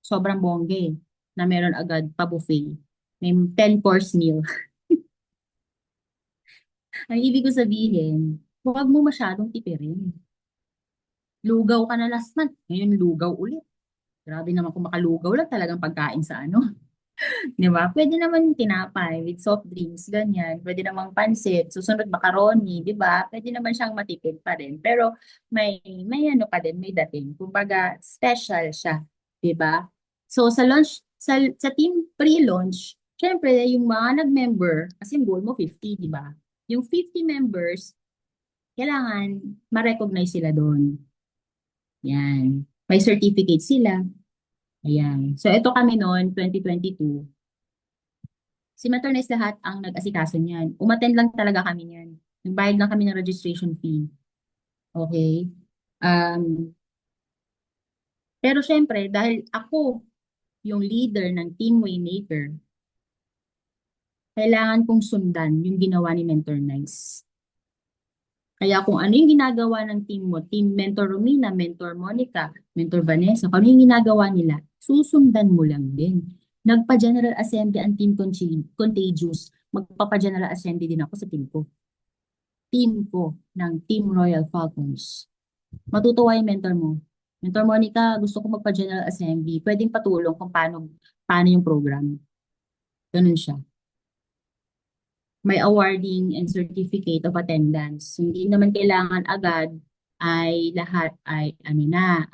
sobrang bongge na meron agad pa buffet. May 10-course meal. Ang ibig ko sabihin, huwag mo masyadong tipirin. Lugaw ka na last month, ngayon lugaw ulit. Grabe naman kung makalugaw lang talagang pagkain sa ano. Di ba? Pwede naman tinapay with soft drinks, ganyan. Pwede namang pansit, susunod macaroni, di ba? Pwede naman siyang matipid pa rin. Pero may ano pa din, may dating. Kumbaga, special siya, di ba? So sa launch, sa team pre-launch, syempre yung mga nag-member, kasi yung goal mo 50, di ba? Yung 50 members, kailangan ma-recognize sila doon. Yan. May certificate sila. Ayan. So ito kami noon, 2022. Si Maternals lahat ang nag-asikaso niyan. Umattend lang talaga kami niyan. Nagbayad lang kami ng registration fee. Okay? Um, pero syempre, dahil ako yung leader ng Team Waymaker, Kailangan kong sundan yung ginawa ni Mentor Nice. Kaya kung ano yung ginagawa ng team mo, Team Mentor Romina, Mentor Monica, Mentor Vanessa, kung ano yung ginagawa nila, susundan mo lang din. Nagpa-General Assembly ang Team Contagious. Magpapa-General Assembly din ako sa team ko. Team ko ng Team Royal Falcons. Matutuwa yung mentor mo. Mentor Monica, gusto ko magpa-General Assembly. Pwedeng patulong kung paano yung program. Ganun siya. May awarding and certificate of attendance. Hindi naman kailangan agad ay lahat ay ano na,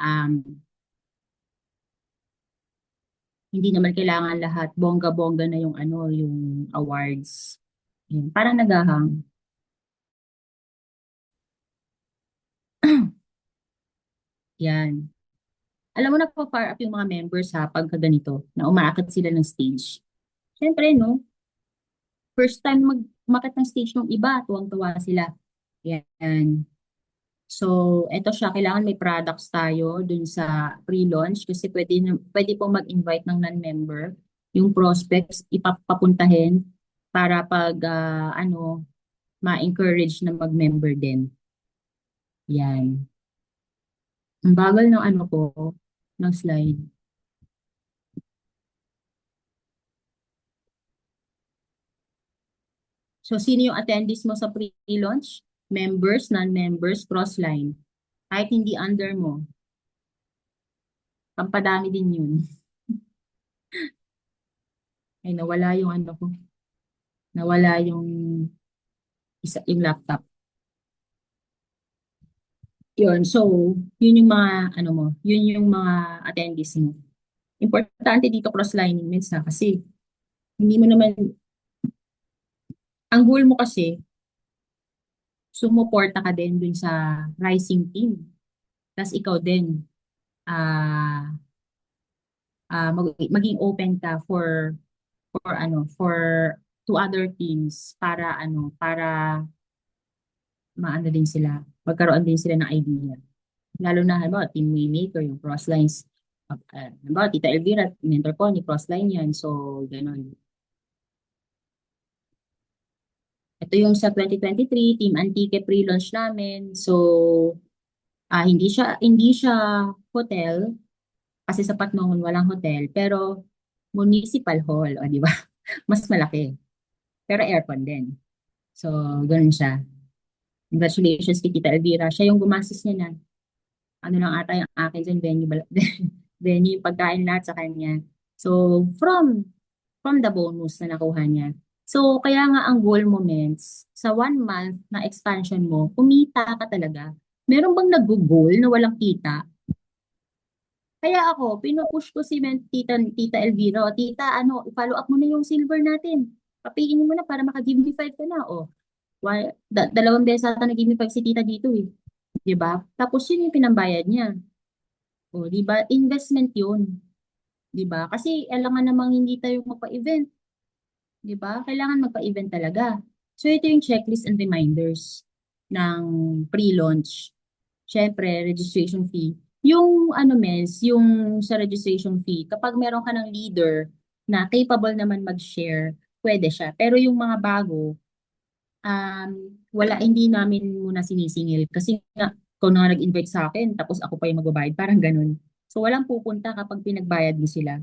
hindi naman kailangan lahat bongga-bongga na yung ano, yung awards. Yun, parang nagahang. Yan. Alam mo na pa-fire up yung mga members ha, pagka ganito, na umaakit sila ng stage. Siyempre, no, first time umakit ng stage ng iba, tuwang-tuwa sila. Yan. So, eto siya, kailangan may products tayo dun sa pre-launch kasi pwede po mag-invite ng non-member. Yung prospects, ipapapuntahin para pag, ma-encourage na mag-member din. Yan. Ang bagal ng ano ko, ng slide. So, sino yung attendees mo sa pre-launch? Members, non-members, cross-line. Kahit hindi under mo, pampadami din yun. Ay, nawala yung ano ko. Nawala yung laptop. Yun, so, yun yung mga, ano mo, yun yung mga attendees mo. Importante dito cross-lining means na kasi hindi mo naman, ang goal mo kasi, sumuporta ka din dun sa rising team. Tapos ikaw din, ah maging open ka for to other teams para maano din sila, magkaroon din sila ng idea. Lalo na halimbawa, team Waymaker, yung Crosslines. Halimbawa, Tita Elvira, mentor ko ni Crossline yan. So, ganun. Ito yung sa 2023, Team Antique pre-launch namin. So, hindi siya hotel, kasi sapat noon walang hotel, pero municipal hall, o di ba? Mas malaki. Pero aircon din. So, ganun siya. Congratulations kay Tita Elvira. Siya yung gumastos niya na. Ano lang ata yung akin dyan, venue, venue, yung pagkain lahat sa kanya. So, from the bonus na nakuha niya. So, kaya nga ang goal mo, Mens, sa 1 month na expansion mo, kumita ka talaga. Meron bang nag-goal na walang kita? Kaya ako, pinupush ko si Tita Elvira, o Tita, i-follow up mo na yung silver natin. Papiin mo na para maka-give me 5 ka na. O, dalawang beses ata nag-give me 5 si Tita dito eh. 'Di ba? Tapos yun yung pinambayad niya. O, 'di ba? Investment yun. 'Di ba? Kasi alangan namang hindi tayo magpa-event. 'Di ba? Kailangan magpa-event talaga. So, ito yung checklist and reminders ng pre-launch. Siyempre, registration fee. Yung yung sa registration fee, kapag meron ka ng leader na capable naman mag-share, pwede siya. Pero yung mga bago, hindi namin muna sinisingil. Kasi nga, ikaw na nga nag-invite sa akin, tapos ako pa yung magbabayad. Parang ganun. So, walang pupunta kapag pinagbayad mo sila.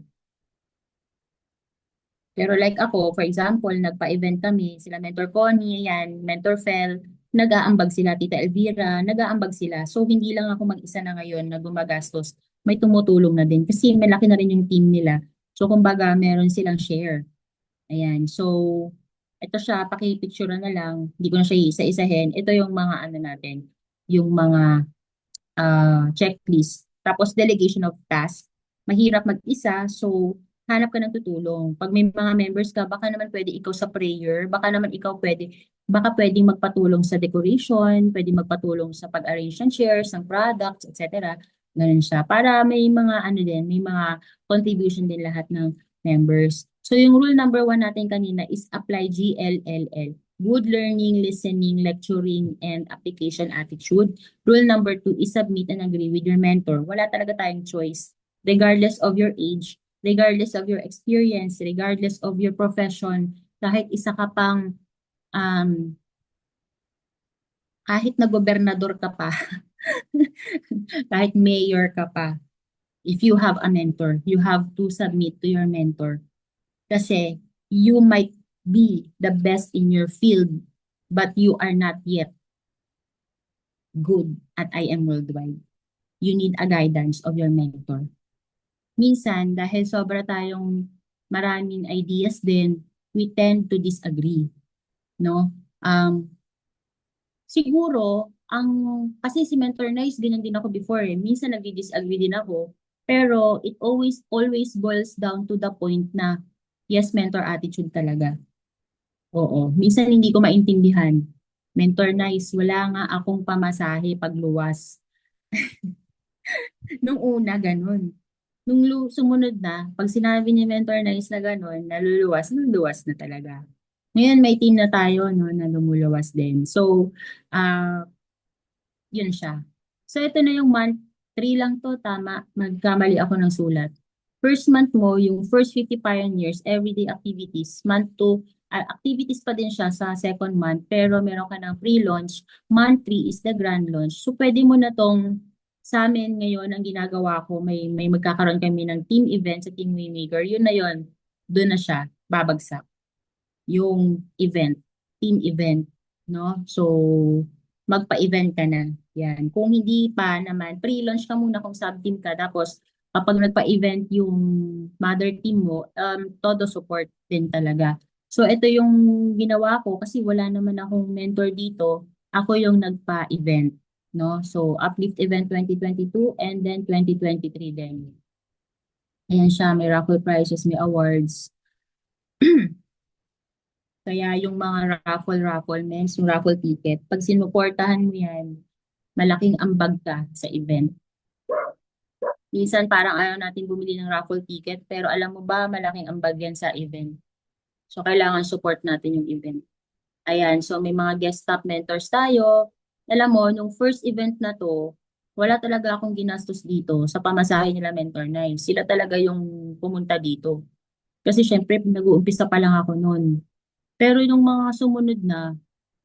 Pero like ako, for example, nagpa-event kami, sila Mentor Connie, yan, Mentor Fel, nag-aambag sila, Tita Elvira, nag-aambag sila. So, hindi lang ako mag-isa na ngayon na gumagastos. May tumutulong na din kasi malaki na rin yung team nila. So, kumbaga, meron silang share. Ayan. So, ito siya, paki-picture na lang. Hindi ko na siya isa-isahin. Ito yung mga natin, yung mga checklist. Tapos delegation of task. Mahirap mag-isa, so hanap ka ng tutulong. Pag may mga members ka, baka naman pwede ikaw sa prayer, baka pwedeng magpatulong sa decoration, pwede magpatulong sa pag-arrange ng chairs, ng products, etc. Ganun siya. Para may mga may mga contribution din lahat ng members. So yung rule number 1 natin kanina is apply GLLL. Good learning, listening, lecturing, and application attitude. Rule number 2 is submit and agree with your mentor. Wala talaga tayong choice. Regardless of your age, regardless of your experience, regardless of your profession, kahit isa ka pang, um, kahit na gobernador ka pa, kahit mayor ka pa, if you have a mentor, you have to submit to your mentor. Kasi you might be the best in your field, but you are not yet good at IM Worldwide. You need a guidance of your mentor. Minsan, dahil sobra tayong maraming ideas din, we tend to disagree, no? Siguro, kasi si Mentor Nice, ganyan din ako before eh. Minsan nagdi-disagree din ako, pero it always boils down to the point na, yes, mentor attitude talaga. Oo. Minsan hindi ko maintindihan. Mentor Nice, wala nga akong pamasahe pagluwas. Nung una, ganun. Sumunod na, pag sinabi ni Mentor Nice na ganun, naluluwas na talaga. Ngayon may team na tayo no, na lumuluwas din. So, ah yun siya. So, ito na yung month 3 lang to, tama. Magkamali ako ng sulat. First month mo, yung first 50 pioneers, everyday activities. Month 2, activities pa din siya sa second month, pero meron ka ng pre-launch. Month 3 is the grand launch. So, pwede mo na tong sa amin ngayon, ang ginagawa ko, may magkakaroon kami ng team event sa Team Waymaker. Yun na yun. Doon na siya, babagsak. Yung event, team event, no? So, magpa-event ka na. Yan. Kung hindi pa naman, pre-launch ka muna kung sub-team ka. Tapos, kapag nagpa-event yung mother team mo, todo support din talaga. So, ito yung ginawa ko kasi wala naman akong mentor dito. Ako yung nagpa-event. No? So, Uplift Event 2022 and then 2023 din. Ayan siya, may raffle prizes, may awards. Kaya yung mga raffle means yung raffle ticket, pag sinuportahan mo yan, malaking ambag ka sa event. Minsan parang ayaw natin bumili ng raffle ticket, pero alam mo ba, malaking ambag yan sa event. So, kailangan support natin yung event. Ayan, so may mga guest top mentors tayo. Alam mo, nung first event na to, wala talaga akong ginastos dito sa pamasahe nila Mentor 9. Sila talaga yung pumunta dito. Kasi syempre, nag-uumpisa pa lang ako noon. Pero yung mga sumunod na,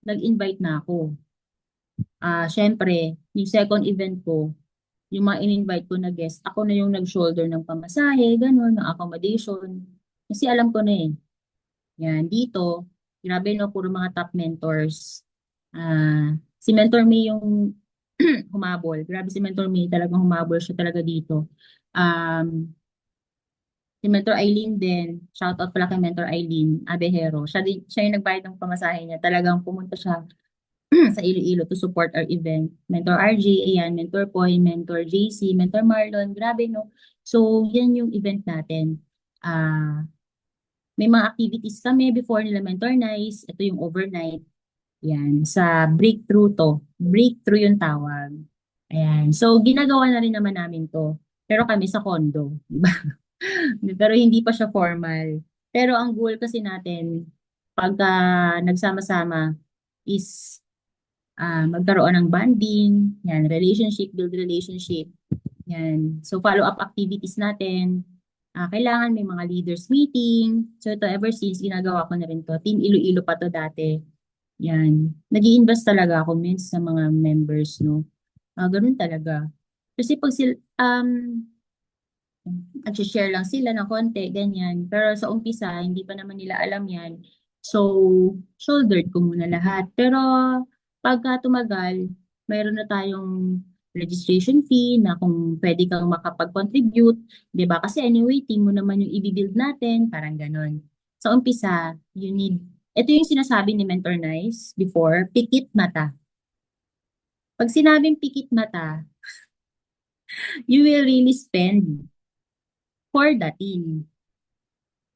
nag-invite na ako. Syempre, yung second event ko, yung mga in-invite ko na guest, ako na yung nag-shoulder ng pamasahe, gano'n, ng accommodation. Kasi alam ko na eh. Yan, dito, grabe no, puro mga top mentors. Si Mentor May yung humabol. Grabe si Mentor May, talagang humabol siya talaga dito. Um, si Mentor Eileen din, shout out pala kay Mentor Eileen Abejero. Siya yung nagbayad ng pamasahe niya. Talagang pumunta siya sa Iloilo to support our event. Mentor RJ, ayan, Mentor Poy, Mentor JC, Mentor Marlon, grabe no. So, yan yung event natin. May mga activities kami before nila Mentor Nice. Ito yung overnight. Yan, sa breakthrough to. Breakthrough yung tawag. Ayan. So, ginagawa na rin naman namin to. Pero kami sa condo. Diba? Pero hindi pa siya formal. Pero ang goal kasi natin, pagka nagsama-sama, is magkaroon ng bonding, yan, relationship, build relationship. Yan. So, follow-up activities natin. Kailangan may mga leaders meeting. So, ito, ever since, ginagawa ko na rin to. Team Iloilo pa to dati. Yan. Nag-i-invest talaga ako, means sa mga members, no? Ganun talaga. Kasi pag sila, nag-share lang sila ng konti, ganyan. Pero sa umpisa, hindi pa naman nila alam yan. So, shouldered ko muna lahat. Pero pagka tumagal, mayroon na tayong registration fee na kung pwede kang makapag-contribute, 'di ba? Kasi anyway, team mo naman yung i-build natin, parang ganon. Sa umpisa, you need, ito yung sinasabi ni Mentor Nice before, pikit mata. Pag sinabing pikit mata, you will really spend for the team.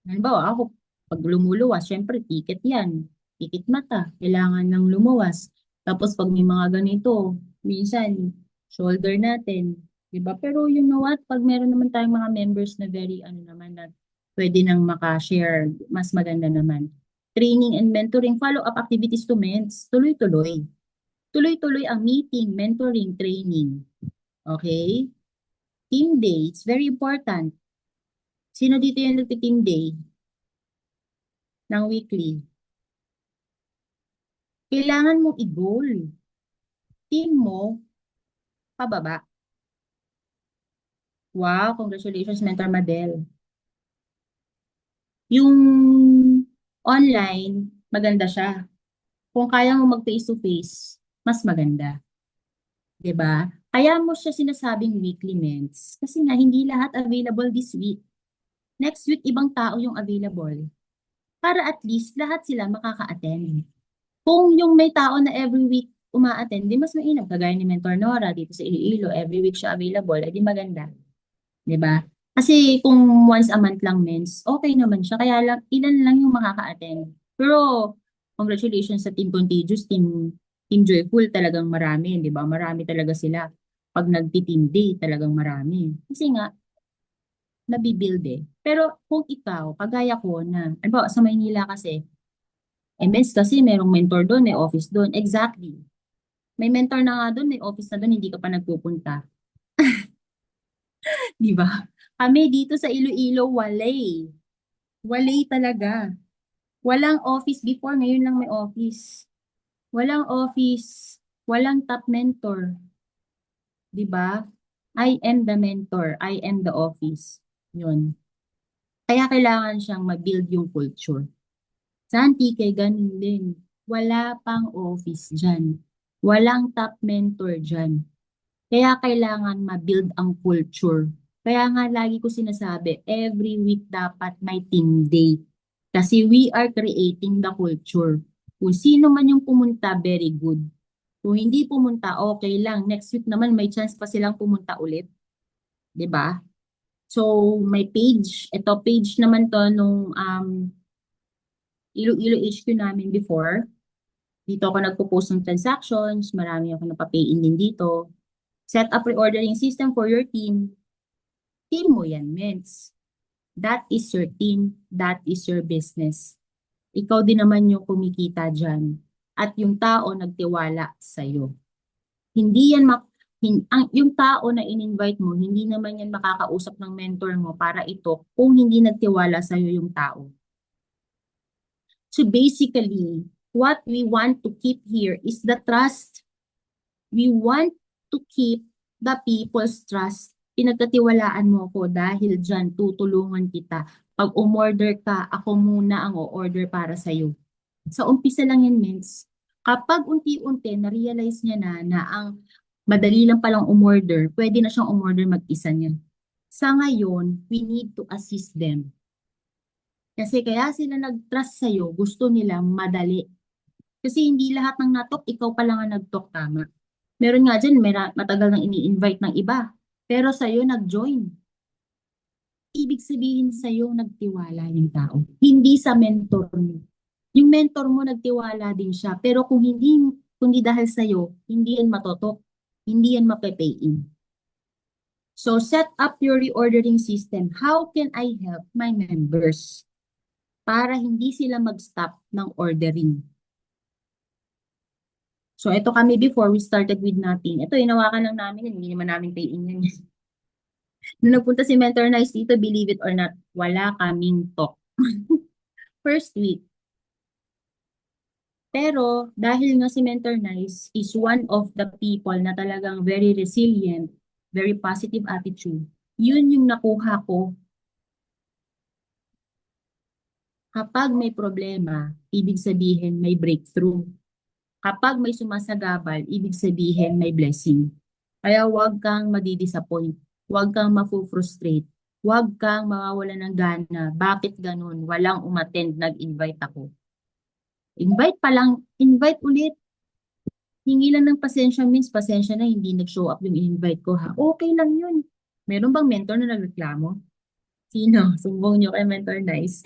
Halimbawa, ako, pag lumuluwas, syempre, ticket yan. Ticket mata, kailangan ng lumuwas. Tapos pag may mga ganito, minsan, shoulder natin. Diba? Pero you know what? Pag meron naman tayong mga members na very, ano naman, na pwede nang makashare, mas maganda naman. Training and mentoring, follow-up activities to mens, tuloy-tuloy. Tuloy-tuloy ang meeting, mentoring, training. Okay? Team day, it's very important. Sino dito yung nagti-team day? ng weekly. Kailangan mong i-goal. Team mo, pababa. Wow, congratulations, Mentor Madel. Yung online, maganda siya. Kung kaya mo mag face-to-face, mas maganda. 'Di ba? Kaya mo siya sinasabing weekly ments. Kasi nga, hindi lahat available this week. Next week, ibang tao yung available. Para at least lahat sila makaka-attend. Kung yung may tao na every week uma-attend, di mas mainam. Kagaya ni Mentor Nora dito sa Iloilo, every week siya available, edi maganda. 'Di ba? Kasi kung once a month lang mens, okay naman siya. Kaya lang, ilan lang yung makaka-attend. Pero, congratulations sa Team Contagious, Team Joyful, talagang marami, di ba? Marami talaga sila. Pag nagti-team day, talagang marami. Kasi nga, nabibuild eh. Pero kung ikaw, kagaya ko na, ano ba, sa Maynila kasi, mens kasi merong mentor doon, may office doon. Exactly. May mentor na nga doon, may office na doon, hindi ka pa nagpupunta. Di ba? Kami dito sa Iloilo, walay. Walay talaga. Walang office before, ngayon lang may office. Walang office, walang top mentor, 'di ba? I am the mentor, I am the office. 'Yun. Kaya kailangan siyang ma-build yung culture. Sa Antique, ganun din. Wala pang office diyan. Walang top mentor diyan. Kaya kailangan ma-build ang culture. Kaya nga lagi ko sinasabi, every week dapat may team day. Kasi we are creating the culture. Kung sino man yung pumunta, very good. Kung hindi pumunta, okay lang. Next week naman, may chance pa silang pumunta ulit. 'Di ba? So, may page. Ito, page naman to nung Iloilo HQ namin before. Dito ako nagpo-post ng transactions. Marami ako napapay-in din dito. Set up reordering system for your team. Team mo yan, mens. That is your team. That is your business. Ikaw din naman yung kumikita dyan. At yung tao nagtiwala sa'yo. Hindi yan yung tao na in-invite mo, hindi naman yan makakausap ng mentor mo para ito kung hindi nagtiwala sa'yo yung tao. So basically, what we want to keep here is the trust. We want to keep the people's trust. Pinagkatiwalaan mo ko dahil dyan tutulungan kita. Pag umorder ka, ako muna ang o-order para sa'yo. Sa umpisa lang yan, Mins. Kapag unti-unti na-realize niya na ang madali lang palang umorder, pwede na siyang umorder mag-isa niya. Sa ngayon, we need to assist them. Kasi kaya sila nag-trust sa'yo, gusto nilang madali. Kasi hindi lahat ng natok, ikaw pa lang ang nag-talk, tama. Meron nga dyan, matagal nang ini-invite ng iba. Pero sa'yo nag-join. Ibig sabihin sa'yo nagtiwala yung tao. Hindi sa mentor mo. Yung mentor mo nagtiwala din siya. Pero kung hindi dahil sa'yo, hindi yan matotok. Hindi yan mape-pay-in. So set up your reordering system. How can I help my members? Para hindi sila mag-stop ng ordering. So ito kami before we started with nothing. Ito, inawakan lang namin. Hindi naman namin pay-in yan. Nung nagpunta si Mentor Nice dito, believe it or not, wala kaming talk. First week. Pero dahil nga si Mentor Nice is one of the people na talagang very resilient, very positive attitude, yun yung nakuha ko. Kapag may problema, ibig sabihin may breakthrough. Kapag may sumasagabal, ibig sabihin may blessing. Kaya huwag kang madi-disappoint. Huwag kang mafu-frustrate. Huwag kang mawawala ng gana. Bakit ganun? Walang umattend, nag-invite ako. Invite pa lang, invite ulit. Hingi lang ng pasensya means pasensya na hindi nag-show up yung invite ko ha. Okay lang yun. Meron bang mentor na nagreklamo? Sino? Sumbong nyo kay Mentor Nice.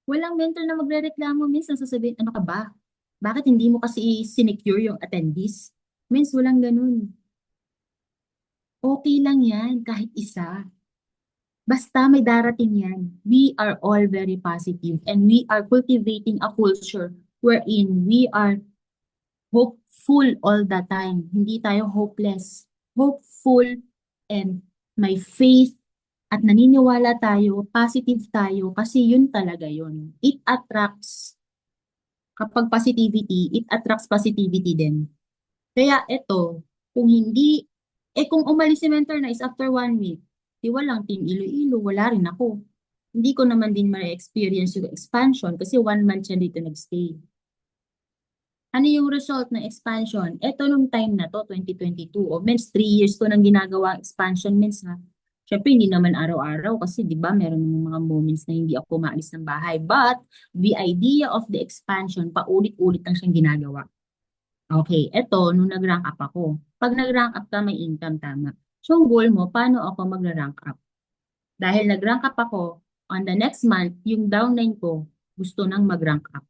Walang mentor na magre-reklamo means ang sasabihin, ano ka ba? Bakit hindi mo kasi sinecure yung attendees? Means walang ganun. Okay lang yan kahit isa. Basta may darating yan. We are all very positive and we are cultivating a culture wherein we are hopeful all the time. Hindi tayo hopeless. Hopeful and may faith at naniniwala tayo, positive tayo kasi yun talaga yun. It attracts, kapag positivity, it attracts positivity din. Kaya eto, kung hindi, kung umalis si Mentor na is after 1 week, di walang Team Iloilo, wala rin ako. Hindi ko naman din ma-experience yung expansion kasi 1 month siya dito nagstay. Ano yung result ng expansion? Eto nung time na to, 2022, o means 3 years ko nang ginagawa ang expansion means ha. Syempre, hindi naman araw-araw kasi di ba meron ng mga moments na hindi ako maalis ng bahay. But the idea of the expansion, paulit-ulit lang siyang ginagawa. Okay, eto, nung nag-rank up ako. Pag nag-rank up ka, may income, tama. So, ang goal mo, paano ako mag-rank up? Dahil nag-rank up ako, on the next month, yung downline ko, gusto nang mag-rank up.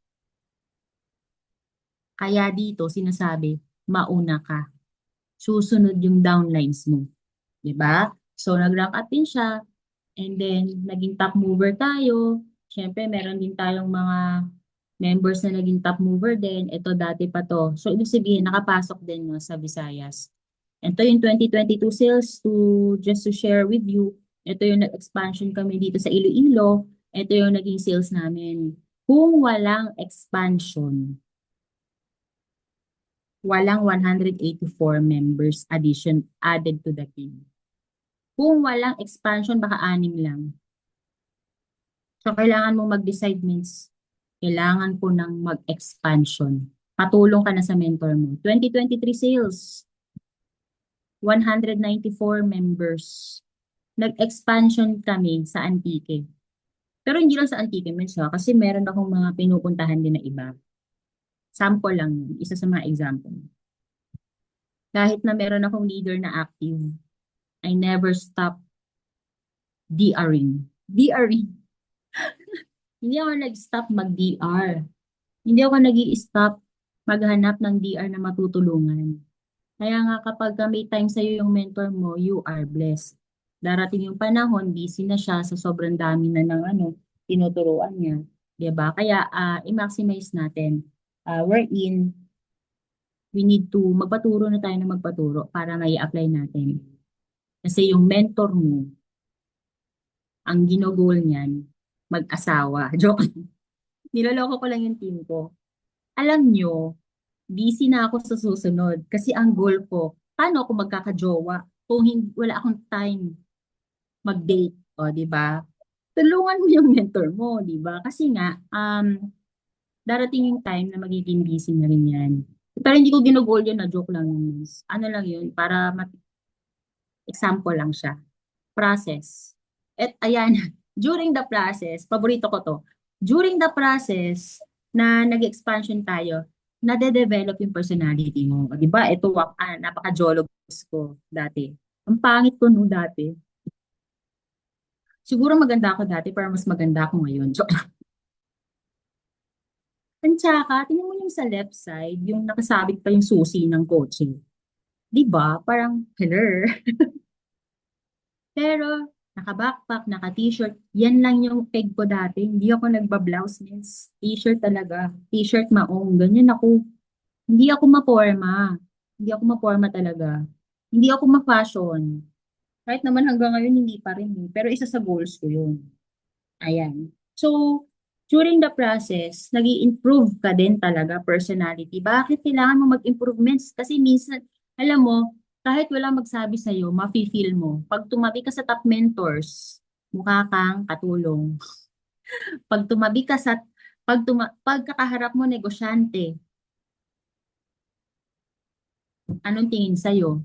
Kaya dito, sinasabi, mauna ka. Susunod yung downlines mo. 'Di ba? So, nag-rank up din siya, and then, naging top mover tayo. Siyempre, meron din tayong mga members na naging top mover din. Ito, dati pa to. So, ibig sabihin, nakapasok din no, sa Visayas. Ito yung 2022 sales just to share with you. Ito yung expansion kami dito sa Iloilo. Ito yung naging sales namin. Kung walang expansion, walang 184 members addition added to the team. Kung walang expansion, baka 6 lang. So, kailangan mo mag-decide means, kailangan ko ng mag-expansion. Patulong ka na sa mentor mo. 2023 sales, 194 members. Nag-expansion kami sa Antique. Pero hindi lang sa Antique means ha, kasi meron akong mga pinupuntahan din na iba. Sample lang yun, isa sa mga example. Kahit na meron akong leader na active, I never stop DRing. DRing. Hindi ako nag-stop mag-DR. Hindi ako nag-i-stop maghanap ng DR na matutulungan. Kaya nga kapag may time sa'yo yung mentor mo, you are blessed. Darating yung panahon, busy na siya sa sobrang dami na ng tinuturuan niya. 'Di ba? Kaya i-maximize natin. Wherein, we need to magpaturo na tayo na magpaturo para may apply natin. Kasi yung mentor mo, ang ginogol niyan, mag-asawa. Joke. Niloloko ko lang yung team ko. Alam nyo, busy na ako sa susunod. Kasi ang goal ko, paano ako magkakajowa kung hindi, wala akong time mag-date, o, di ba? Tulungan mo yung mentor mo, di ba? Kasi nga, darating yung time na magiging busy na rin yan. Pero hindi ko ginugol yun na joke lang yun. Miss. Ano lang yun, para example lang siya. Process. At ayan, during the process, paborito ko to, during the process na nag-expansion tayo, nade-develop yung personality mo. O, di ba? Ito, napaka-jologos ko dati. Ang pangit ko no dati. Siguro maganda ako dati, pero mas maganda ako ngayon. So, ang tsaka, tingnan mo yung sa left side, yung nakasabit pa yung susi ng kotse. Di ba? Parang, hello. Pero, naka-backpack, naka-t-shirt, yan lang yung peg ko dati. Hindi ako nagba-blouse, means t-shirt talaga. T-shirt maong, ganyan ako. Hindi ako maporma. Hindi ako maporma talaga. Hindi ako ma-fashion. Kahit naman hanggang ngayon, hindi pa rin. Pero isa sa goals ko yun. Ayan. So, during the process, nag improve ka din talaga personality. Bakit kailangan mo mag-improvements? Kasi minsan, alam mo, kahit wala magsabi sa'yo, mafe-feel mo. Pag tumabi ka sa top mentors, mukha kang katulong. Pag tumabi ka sa, pagkakaharap mo negosyante, anong tingin sa'yo?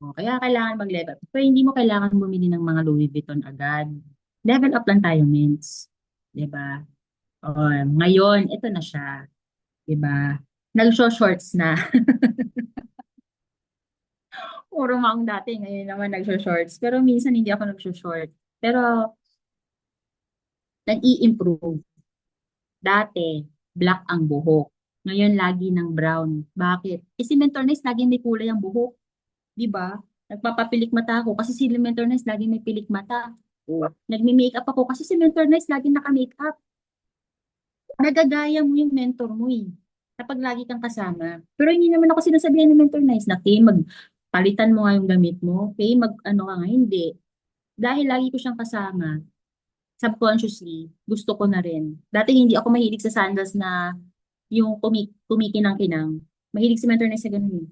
O, kaya kailangan mag-level up. Pero hindi mo kailangan bumili ng mga Louis Vuitton agad. Level up lang tayo, mens. 'Di ba? Ngayon, ito na siya. 'Di ba? Nag-shorts na. Puro maong dati, ngayon naman nag-shorts. Pero minsan hindi ako nag-short. Pero nag-i-improve. Dati, black ang buhok. Ngayon, lagi ng brown. Bakit? Si Mentor Nice, lagi may kulay ang buhok. 'Di ba? Nagpapapilik mata ako kasi si Mentor Nice, lagi may pilik mata. Oh. Nagme-makeup ako kasi si Mentor Nice, lagi naka-makeup. Nagagaya mo yung mentor mo eh. Kapag lagi kang kasama. Pero hindi naman ako sinasabihan ng mentor nice na, okay, magpalitan mo nga yung gamit mo. Okay, mag ano ka nga, hindi. Dahil lagi ko siyang kasama, subconsciously, gusto ko na rin. Dati hindi ako mahilig sa sandals na yung kumikinang-kinang. Mahilig si Mentor Nice sa ganun eh.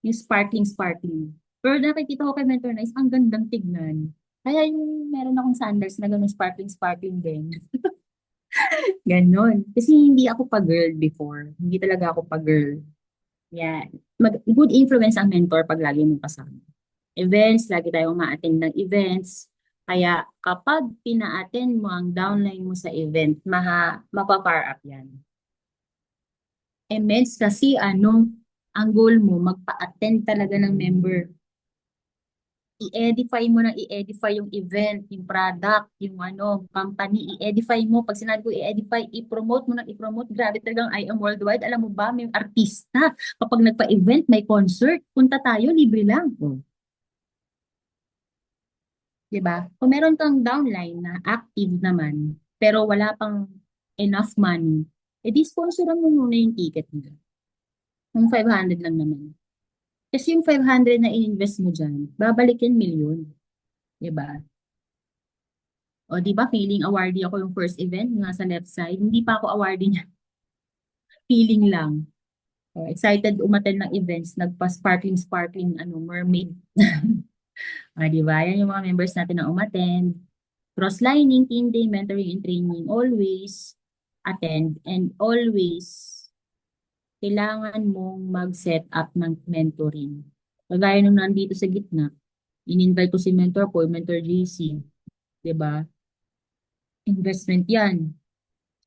Yung sparkling. Pero nakikita ko kay Mentor Nice, ang gandang tignan. Kaya yung meron akong sandals na ganun sparkling din. Ganon. Kasi hindi ako pa-girl before. Hindi talaga ako pa-girl. Yeah. Good influence ang mentor pag lagi mong kasama. Events, lagi tayong ma-attend ng events. Kaya kapag pina-attend mo ang downline mo sa event, mapa-power up yan. Events kasi ang goal mo, magpa-attend talaga ng member. I-edify mo ng i-edify yung event, yung product, yung company, i-edify mo. Pag sinabi ko i-edify, i-promote mo ng i-promote. Grabe talagang I am worldwide. Alam mo ba, may artista. Kapag nagpa-event, may concert, punta tayo, libre lang. Oh. 'Di ba? Kung meron kang downline na active naman, pero wala pang enough money, edi sponsoran mo muna yung ticket nila. Yung 500 lang naman. Kasi yung 500 na ininvest mo dyan, babalik yan milyon. 'Di ba? O, di ba, feeling awardee ako yung first event, yung nasa left side. Hindi pa ako awardee niya. Feeling lang. O, excited umattend ng events, nagpa-sparkling, mermaid. Di ba? Yan yung mga members natin na umattend. Cross-lining, team day, mentoring and training, always attend and always kailangan mong mag-set up ng mentoring. Kagaya nung nandito sa gitna, in-invite ko si mentor ko, mentor JC, 'di ba? Investment 'yan.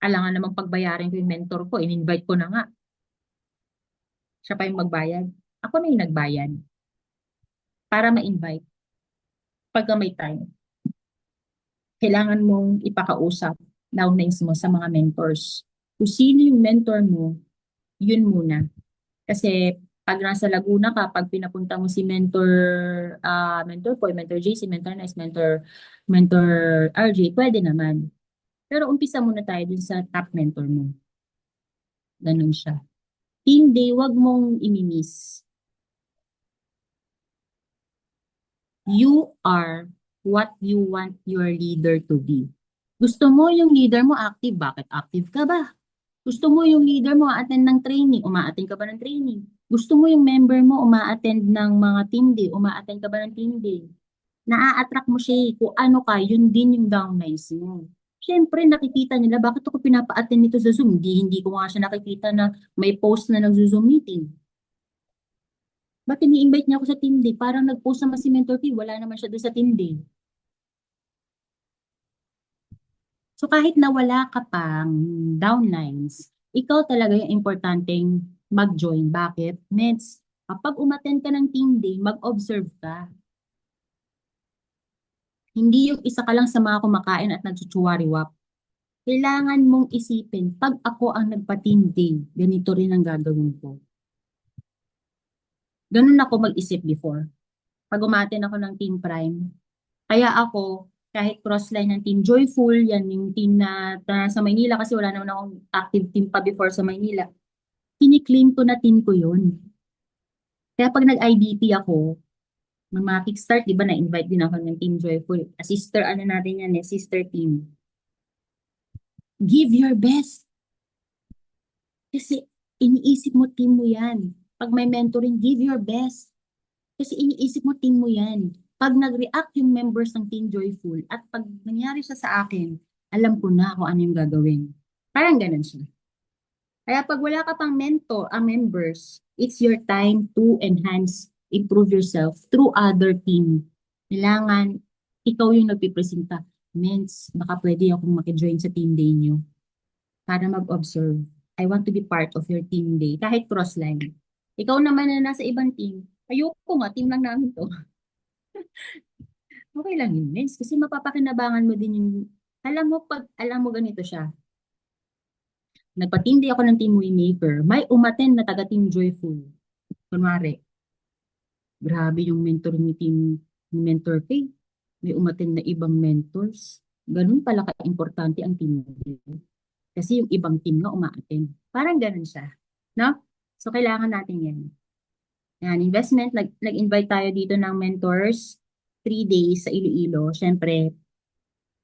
Alangan namang pagbayarin ko yung mentor ko, in-invite ko na nga. Siya pa yung magbayad. Ako na yung nagbayad para ma-invite. Pagka may time, kailangan mong ipakausap downlines mo sa mga mentors. Kung sino yung mentor mo, yun muna. Kasi pag nasa Laguna ka, pag pinapunta mo si mentor ko, mentor JC, mentor Nice, mentor RJ, pwede naman. Pero umpisa muna tayo dun sa top mentor mo. Ganun siya. Team day, wag mong imimiss. You are what you want your leader to be. Gusto mo yung leader mo active, bakit active ka ba? Gusto mo yung leader mo attend ng training, uma-attend ka ba ng training? Gusto mo yung member mo uma-attend ng mga team day, uma-attend ka ba ng team day? Naa-attract mo siya eh. Kung ano ka, yun din yung downlines mo. Siyempre, nakikita nila, bakit ako pinapa-attend nito sa Zoom? Hindi ko nga siya nakikita na may post na nag-Zoom meeting. Ba't ini-invite niya ako sa team day? Parang nag-post naman si Mentor P, wala naman siya doon sa team day. So kahit na wala ka pang downlines, ikaw talaga yung importanteng mag-join. Bakit? Meds, kapag umattend ka ng team day, mag-observe ka. Hindi yung isa ka lang sa mga kumakain at nagchuchuwariwap. Kailangan mong isipin, pag ako ang nagpa-team day, ganito rin ang gagawin ko. Ganun ako mag-isip before. Pag umattend ako ng Team Prime, kaya ako, kahit crossline ng Team Joyful, yan yung team na sa Maynila kasi wala naman akong active team pa before sa Maynila. Kini-claim ko na team ko yun. Kaya pag nag-IDP ako, ng mga kickstart, di ba, na-invite din ako ng Team Joyful. A sister, natin yan eh, sister team. Give your best. Kasi iniisip mo team mo yan. Pag may mentoring, give your best. Kasi iniisip mo team mo yan. Pag nag-react yung members ng Team Joyful at pag nangyari siya sa akin, alam ko na kung ano yung gagawin. Parang ganun siya. Kaya pag wala ka pang members, it's your time to enhance, improve yourself through other team. Kailangan, ikaw yung nagpipresenta. Mens, baka pwede akong makijoin sa team day nyo para mag-observe. I want to be part of your team day, kahit crossline. Ikaw naman na nasa ibang team, ayoko nga, team lang namin to. Okay lang yun, Mens, kasi mapapakinabangan mo din yung, alam mo ganito siya, nagpa-team day ako ng Team Waymaker, may umattend na taga-Team Joyful. Kunwari, grabe yung mentor ni Mentor K. May umattend na ibang mentors. Ganun pala ka-importante ang team day. Kasi yung ibang team nga uma-attend. Parang ganun siya. No? So, kailangan natin yan. Yan, investment, nag-invite tayo dito ng mentors. 3 days sa Iloilo, syempre,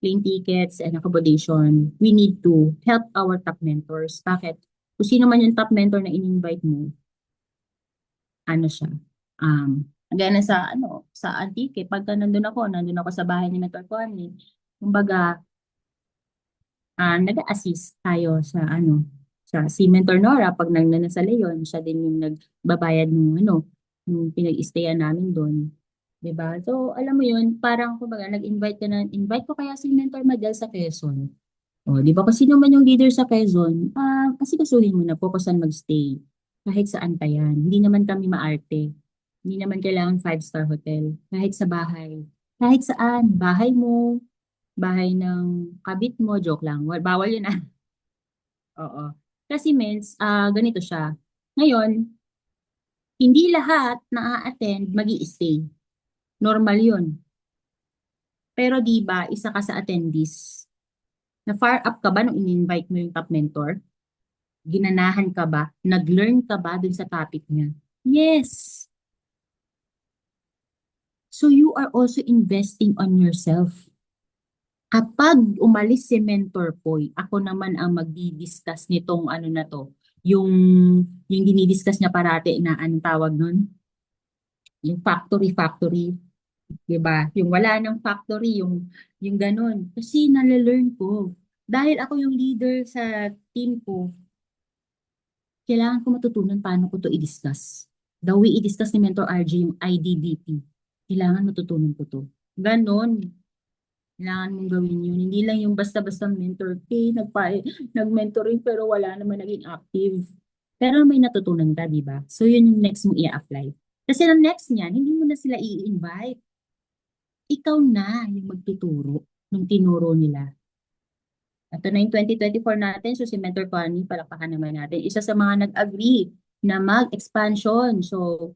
plane tickets and accommodation, we need to help our top mentors. Bakit? Kung sino man yung top mentor na in-invite mo, ano siya, gaya na sa Antique, pagka nandun ako sa bahay ni Mentor Connie, kumbaga, nag-a-assist tayo si Mentor Nora, pag nandun na sa Leon, siya din yung nagbabayad nung pinag-stayan namin doon. 'Di ba? So, alam mo yun, parang kumbaga, invite ko kaya si Mentor Madel sa Quezon. O, 'di ba? Kung sino man yung leader sa Quezon, kasi kasuhin mo na focusan magstay. Kahit saan pa yan. Hindi naman kami maarte. Hindi naman kailangan five-star hotel. Kahit sa bahay. Kahit saan. Bahay mo, bahay ng kabit mo, joke lang. Bawal yun. Oo. Kasi means, ganito siya. Ngayon, hindi lahat na a-attend magi-stay. Normal yun. Pero 'di ba, isa ka sa attendees. Na far up ka ba nung in-invite mo yung top mentor? Ginanahan ka ba? Nag-learn ka ba dun sa topic niya? Yes. So you are also investing on yourself. Kapag umalis si Mentor Poy, ako naman ang magdi-discuss nitong ano na to, yung yung dinidiscuss niya parati na anong tawag nun? Yung factory, 'di ba? Yung wala ng factory, yung ganun. Kasi nale-learn ko. Dahil ako yung leader sa team ko, kailangan ko matutunan paano ko to i-discuss. The way i-discuss ni Mentor RJ yung IDDP, kailangan matutunan ko to. Ganon. Kailangan mong gawin yun. Hindi lang yung basta-basta mentor. Okay, nag-mentoring pero wala naman naging active. Pero may natutunan ka, di ba? So yun yung next mong i-apply. Kasi ang next niyan, hindi mo na sila i-invite. Ikaw na yung magtuturo ng tinuro nila. Ito na yung 2024 natin. So si Mentor Connie, palakpakan naman natin. Isa sa mga nag-agree na mag-expansion. So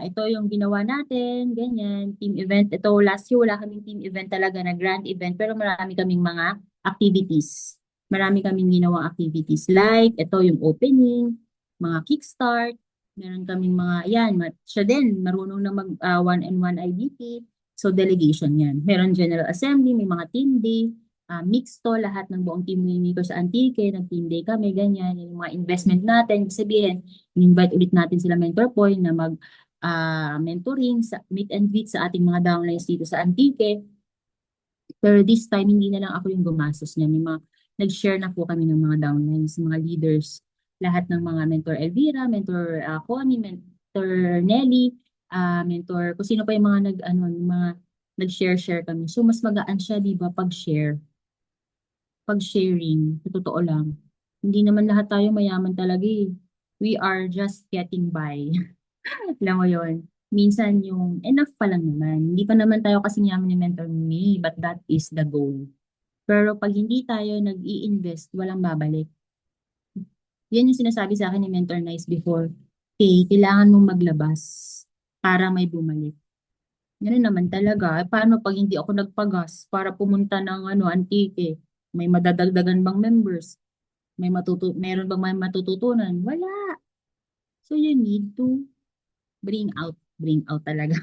ito yung ginawa natin, ganyan, team event. Ito last year wala kaming team event talaga na grand event pero marami kaming mga activities. Marami kaming ginawang activities like ito yung opening, mga kickstart, meron kaming mga, yan, siya din, marunong na mag one-on-one IDP. So delegation yan. Meron general assembly, may mga team day, mixto, lahat ng buong team ni Nico sa Antique, nag-team day kami, ganyan, yung mga investment natin. Ibig sabihin, invite ulit natin sila Mentor Point na mentoring, sa meet and greet sa ating mga downlines dito sa Antique. Pero this time, hindi na lang ako yung gumastos niya. Nag-share na po kami ng mga downlines, mga leaders, lahat ng mga Mentor Elvira, Mentor Connie, Mentor Nelly, Mentor, kung sino pa yung yung mga nag-share kami. So, mas magaan siya, di ba, pag-share, pag-sharing, sa totoo lang. Hindi naman lahat tayo mayaman talaga eh. We are just getting by. Alam mo yun, minsan yung enough pa lang naman. Hindi pa naman tayo kasing yaman ni Mentor May, but that is the goal. Pero pag hindi tayo nag-i-invest, walang babalik. Yan yung sinasabi sa akin ni Mentor Nice before. Okay, kailangan mong maglabas para may bumalik. Ganun naman talaga. Paano pag hindi ako nagpagas para pumunta ng Antique? May madadagdagan bang members? Meron bang may matututunan? Wala. So you need to bring out talaga.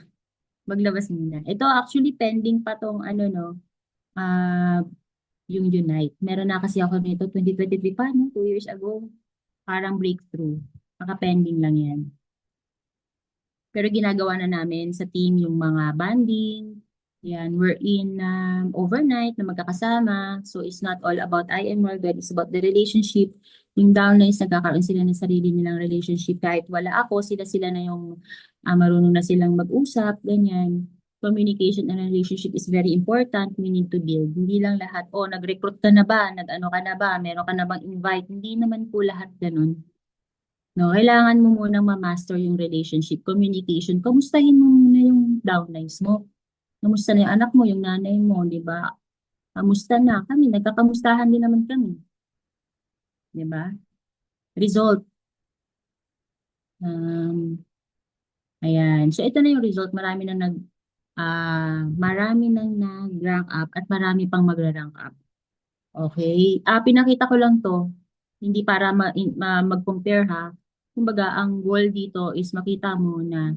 Maglabas muna. Ito actually pending pa tong ah, yung Unite. Meron na kasi ako nito 2023 pa, no? 2 years ago. Parang breakthrough. Naka-pending lang yan. Pero ginagawa na namin sa team yung mga banding. Yan, we're in overnight na magkakasama. So it's not all about I am work, but it's about the relationship. Yung downlines, nagkakaroon sila ng sarili nilang relationship. Kahit wala ako, sila na yung marunong na silang mag-usap, ganyan. Communication and relationship is very important. We need to build. Hindi lang lahat, nag-recruit ka na ba? Nag-ano ka na ba? Meron ka na bang invite? Hindi naman po lahat ganun. No, kailangan mo munang ma-master yung relationship, communication. Kamustahin mo muna yung downlines mo. Kamusta na yung anak mo, yung nanay mo, di ba? Kamusta na? Kami, nagkakamustahan din naman kami. Di ba? Result. Um, ayan. So, ito na yung result. Marami nang nag-rank up at marami pang magra-rank up. Okay. Pinakita ko lang to. Hindi para mag-compare ha. Kumbaga, ang goal dito is makita mo na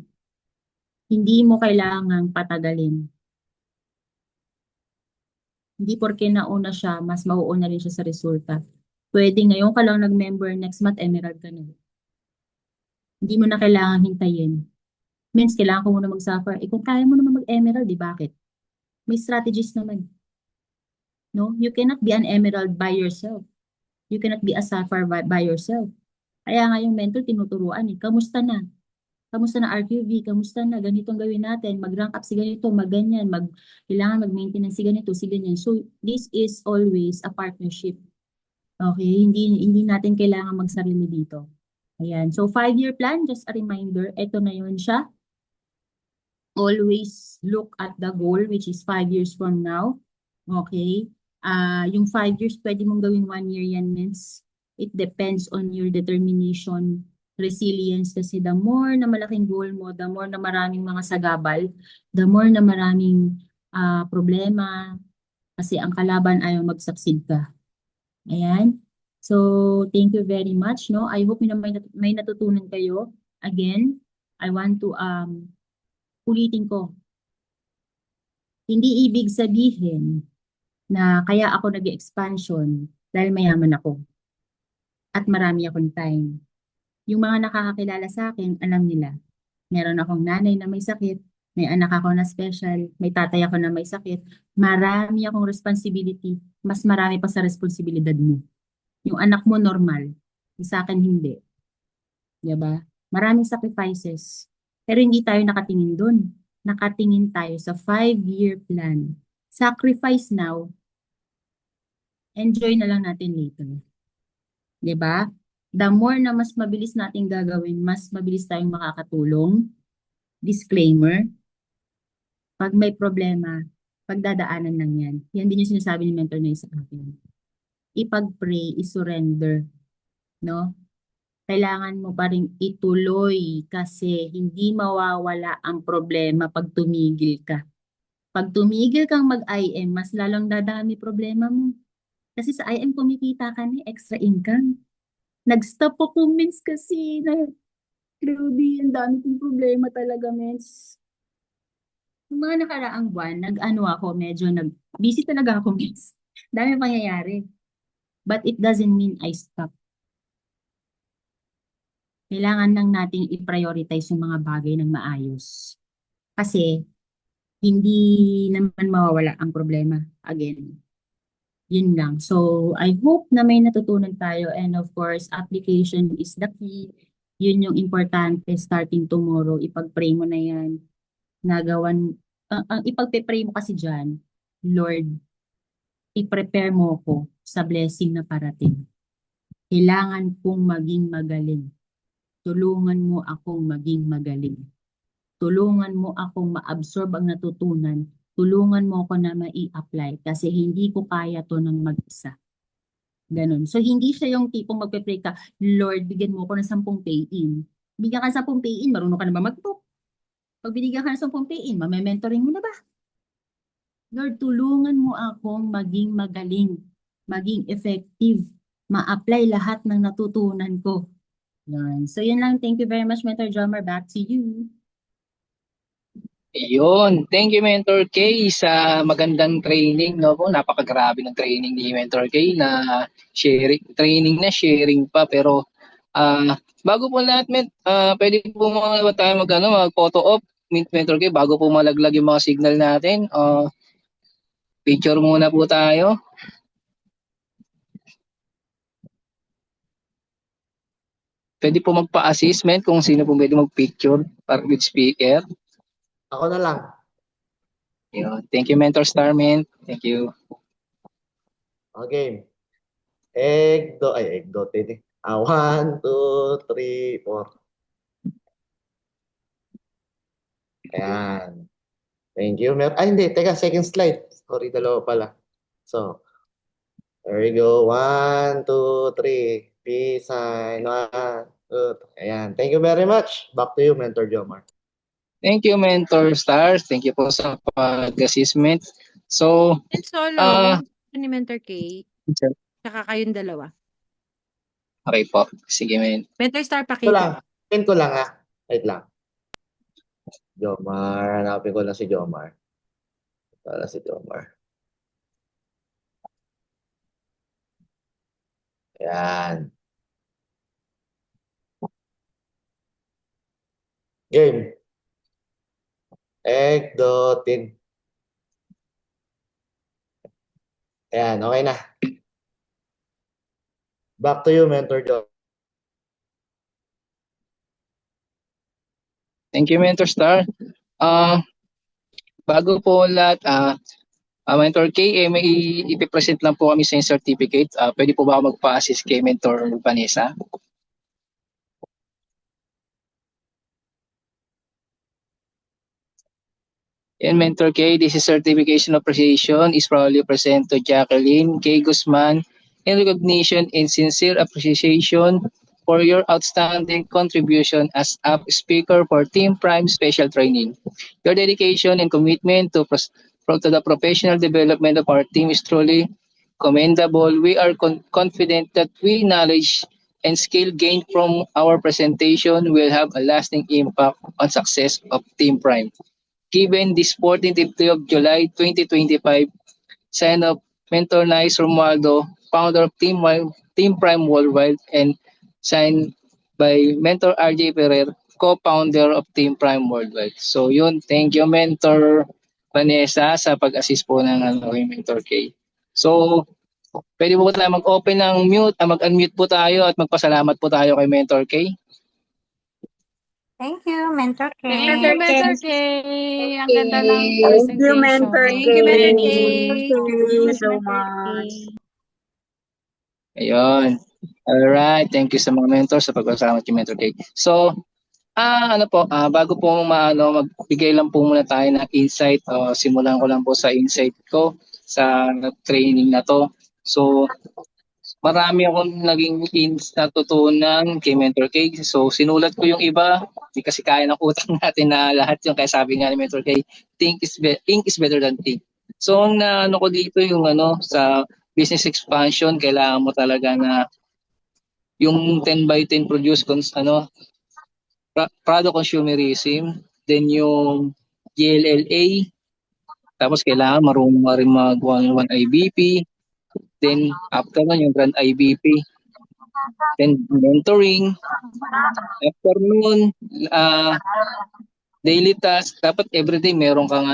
hindi mo kailangang patagalin. Hindi porke nauna siya, mas mauuna rin siya sa resulta. Pwede ngayon ka lang nag-member, next month emerald ka na. Hindi mo na kailangan hintayin. Means kailangan ko muna mag-suffer. Eh kung kaya mo naman mag-emerald, di bakit? May strategies naman. No? You cannot be an emerald by yourself. You cannot be a sapphire by yourself. Kaya nga yung mentor tinuturuan eh. Kamusta na? Kamusta na RQV? Kamusta na? Ganitong gawin natin. Mag-rank up si ganito, mag-ganyan, kailangan mag-maintenance si ganito, si ganyan. So, this is always a partnership. Okay? Hindi natin kailangan magsarili dito. Ayan. So, 5-year plan, just a reminder, ito na yun siya. Always look at the goal, which is 5 years from now. Okay? Yung 5 years, pwede mong gawin 1 year yan, means it depends on your determination, resilience, kasi the more na malaking goal mo, the more na maraming mga sagabal, the more na maraming problema, kasi ang kalaban ayaw mag-succeed ka. Ayan. So, thank you very much, no? I hope may natutunan kayo. Again, I want to ulitin ko, hindi ibig sabihin na kaya ako nag-expansion dahil mayaman ako at marami akong time. Yung mga nakakakilala sa akin, alam nila. Meron akong nanay na may sakit, may anak ako na special, may tatay ako na may sakit. Marami akong responsibility, mas marami pa sa responsibilidad mo. Yung anak mo normal, yung sa akin hindi. Diba? Maraming sacrifices. Pero hindi tayo nakatingin dun. Nakatingin tayo sa 5-year plan. Sacrifice now, enjoy na lang natin later. 'Di ba? The more na mas mabilis nating gagawin, mas mabilis tayong makakatulong. Disclaimer, pag may problema, pagdadaanan lang yan. Yan din yung sinasabi ni mentor na sa akin. Ipag-pray, isurrender, no? Kailangan mo pa rin ituloy kasi hindi mawawala ang problema pag tumigil ka. Pag tumigil kang mag-IM, mas lalong dadami problema mo. Kasi sa IM kumikita ka ni extra income. Nag-stop ako, mens, kasi grabe, ang dami kong problema talaga, mens. Yung mga nakaraang buwan, nag-ano ako, medyo busy talaga ako, mens. Dami pangyayari. But it doesn't mean I stop. Kailangan lang nating i-prioritize yung mga bagay ng maayos. Kasi, hindi naman mawawala ang problema. Again, yun lang. So, I hope na may natutunan tayo, and of course, application is the key. Yun yung importante starting tomorrow. Ipag-pray mo na yan. Nagawan, ang ipagpe-pray mo kasi dyan, Lord, i-prepare mo ko sa blessing na parating. Kailangan kong maging magaling. Tulungan mo akong maging magaling. Tulungan mo akong ma-absorb ang natutunan. Tulungan mo ako na mai-apply kasi hindi ko kaya to ng mag-isa. Ganun. So, hindi siya yung tipong magpe-pray ka, Lord, bigyan mo ako ng 10 pay-in. Bigyan ka ng 10 pay-in, marunong ka na ba mag-book? Pag binigyan ka ng 10 pay-in, mame-mentoring mo na ba? Lord, tulungan mo akong maging magaling, maging effective, ma-apply lahat ng natutunan ko. Yan. So, yun lang. Thank you very much, Mentor Jomar. Back to you. Ayun. Thank you, Mentor K, sa magandang training. No? Po, napakagrabe ng training ni Mentor K na training na sharing pa. Pero bago po lahat, pwede po mga tayo mag-photo op, Mentor K, bago po malaglag yung mga signal natin. Picture muna po tayo. Pwede po magpa-assessment kung sino po pwede mag-picture para with speaker. Ako na lang. Ayun. Thank you, Mentor Starman. Thank you. Okay. Egg dot, 1, 2, 3, 4. Ayan. Thank you. Hindi. Teka, second slide. Sorry, dalawa pala. So, there we go. 1, 2, 3. Peace sign. 1, 2, 3. Ayan. Thank you very much. Back to you, Mentor Jomar. Thank you, Mentor Stars. Thank you po sa pag-assessment. So, And solo, ni Mentor K, tsaka kayong dalawa. okay po. Sige, Mentor Star, Ito lang. pakita. Pin ko lang Wait lang. Jomar. Hanapin ko lang si Jomar. Para si Jomar. Ayan. Game. Ekdotin. Ayan, okay na. Back to you, Mentor Joe. Thank you, Mentor Star. Bago po lahat, Mentor K, may ipipresent lang po kami sa yung certificate. Pwede po ba ako magpa-assist kay Mentor Vanessa? And Mentor K, this is certification of appreciation is proudly present to Jacqueline K. Guzman in recognition and sincere appreciation for your outstanding contribution as a speaker for Team Prime Special Training. Your dedication and commitment to the professional development of our team is truly commendable. We are confident that we knowledge and skill gained from our presentation will have a lasting impact on success of Team Prime. Given this 14th day of July 2025, signed of Mentor Nice Romualdo, founder of Team Prime Worldwide, and signed by Mentor RJ Ferrer, co-founder of Team Prime Worldwide. So yun, thank you Mentor Vanessa sa pag-assist po ng kay Mentor K. So, pwede po tayo mag-open ng mute, mag-unmute po tayo at magpasalamat po tayo kay Mentor K. Thank you, Mentor K. Thank you, Mentor K. Ang ganda ng Thank you, presentation. Mentor Thank you, Mentor K. Thank you so Mentor much. Ayun. Alright, thank you sa mga mentors sa pagpasama kay Mentor K. So, bago po magbigay lang po muna tayo ng insight. Simulan ko lang po sa insight ko sa training na to. So, marami akong naging natutunan kay Mentor K. So, sinulat ko yung iba. Hindi kasi kaya ng utang natin na lahat yung kaya sabi nga ni Mentor K, ink is better than think. So, ang naano ko dito yung sa business expansion, kailangan mo talaga na yung 10 by 10 produce product consumerism, then yung GLLA, tapos kailangan marunong rin mag-1 IBP, then after nun yung Grand IBP, then mentoring, after nun, daily task, dapat everyday meron kang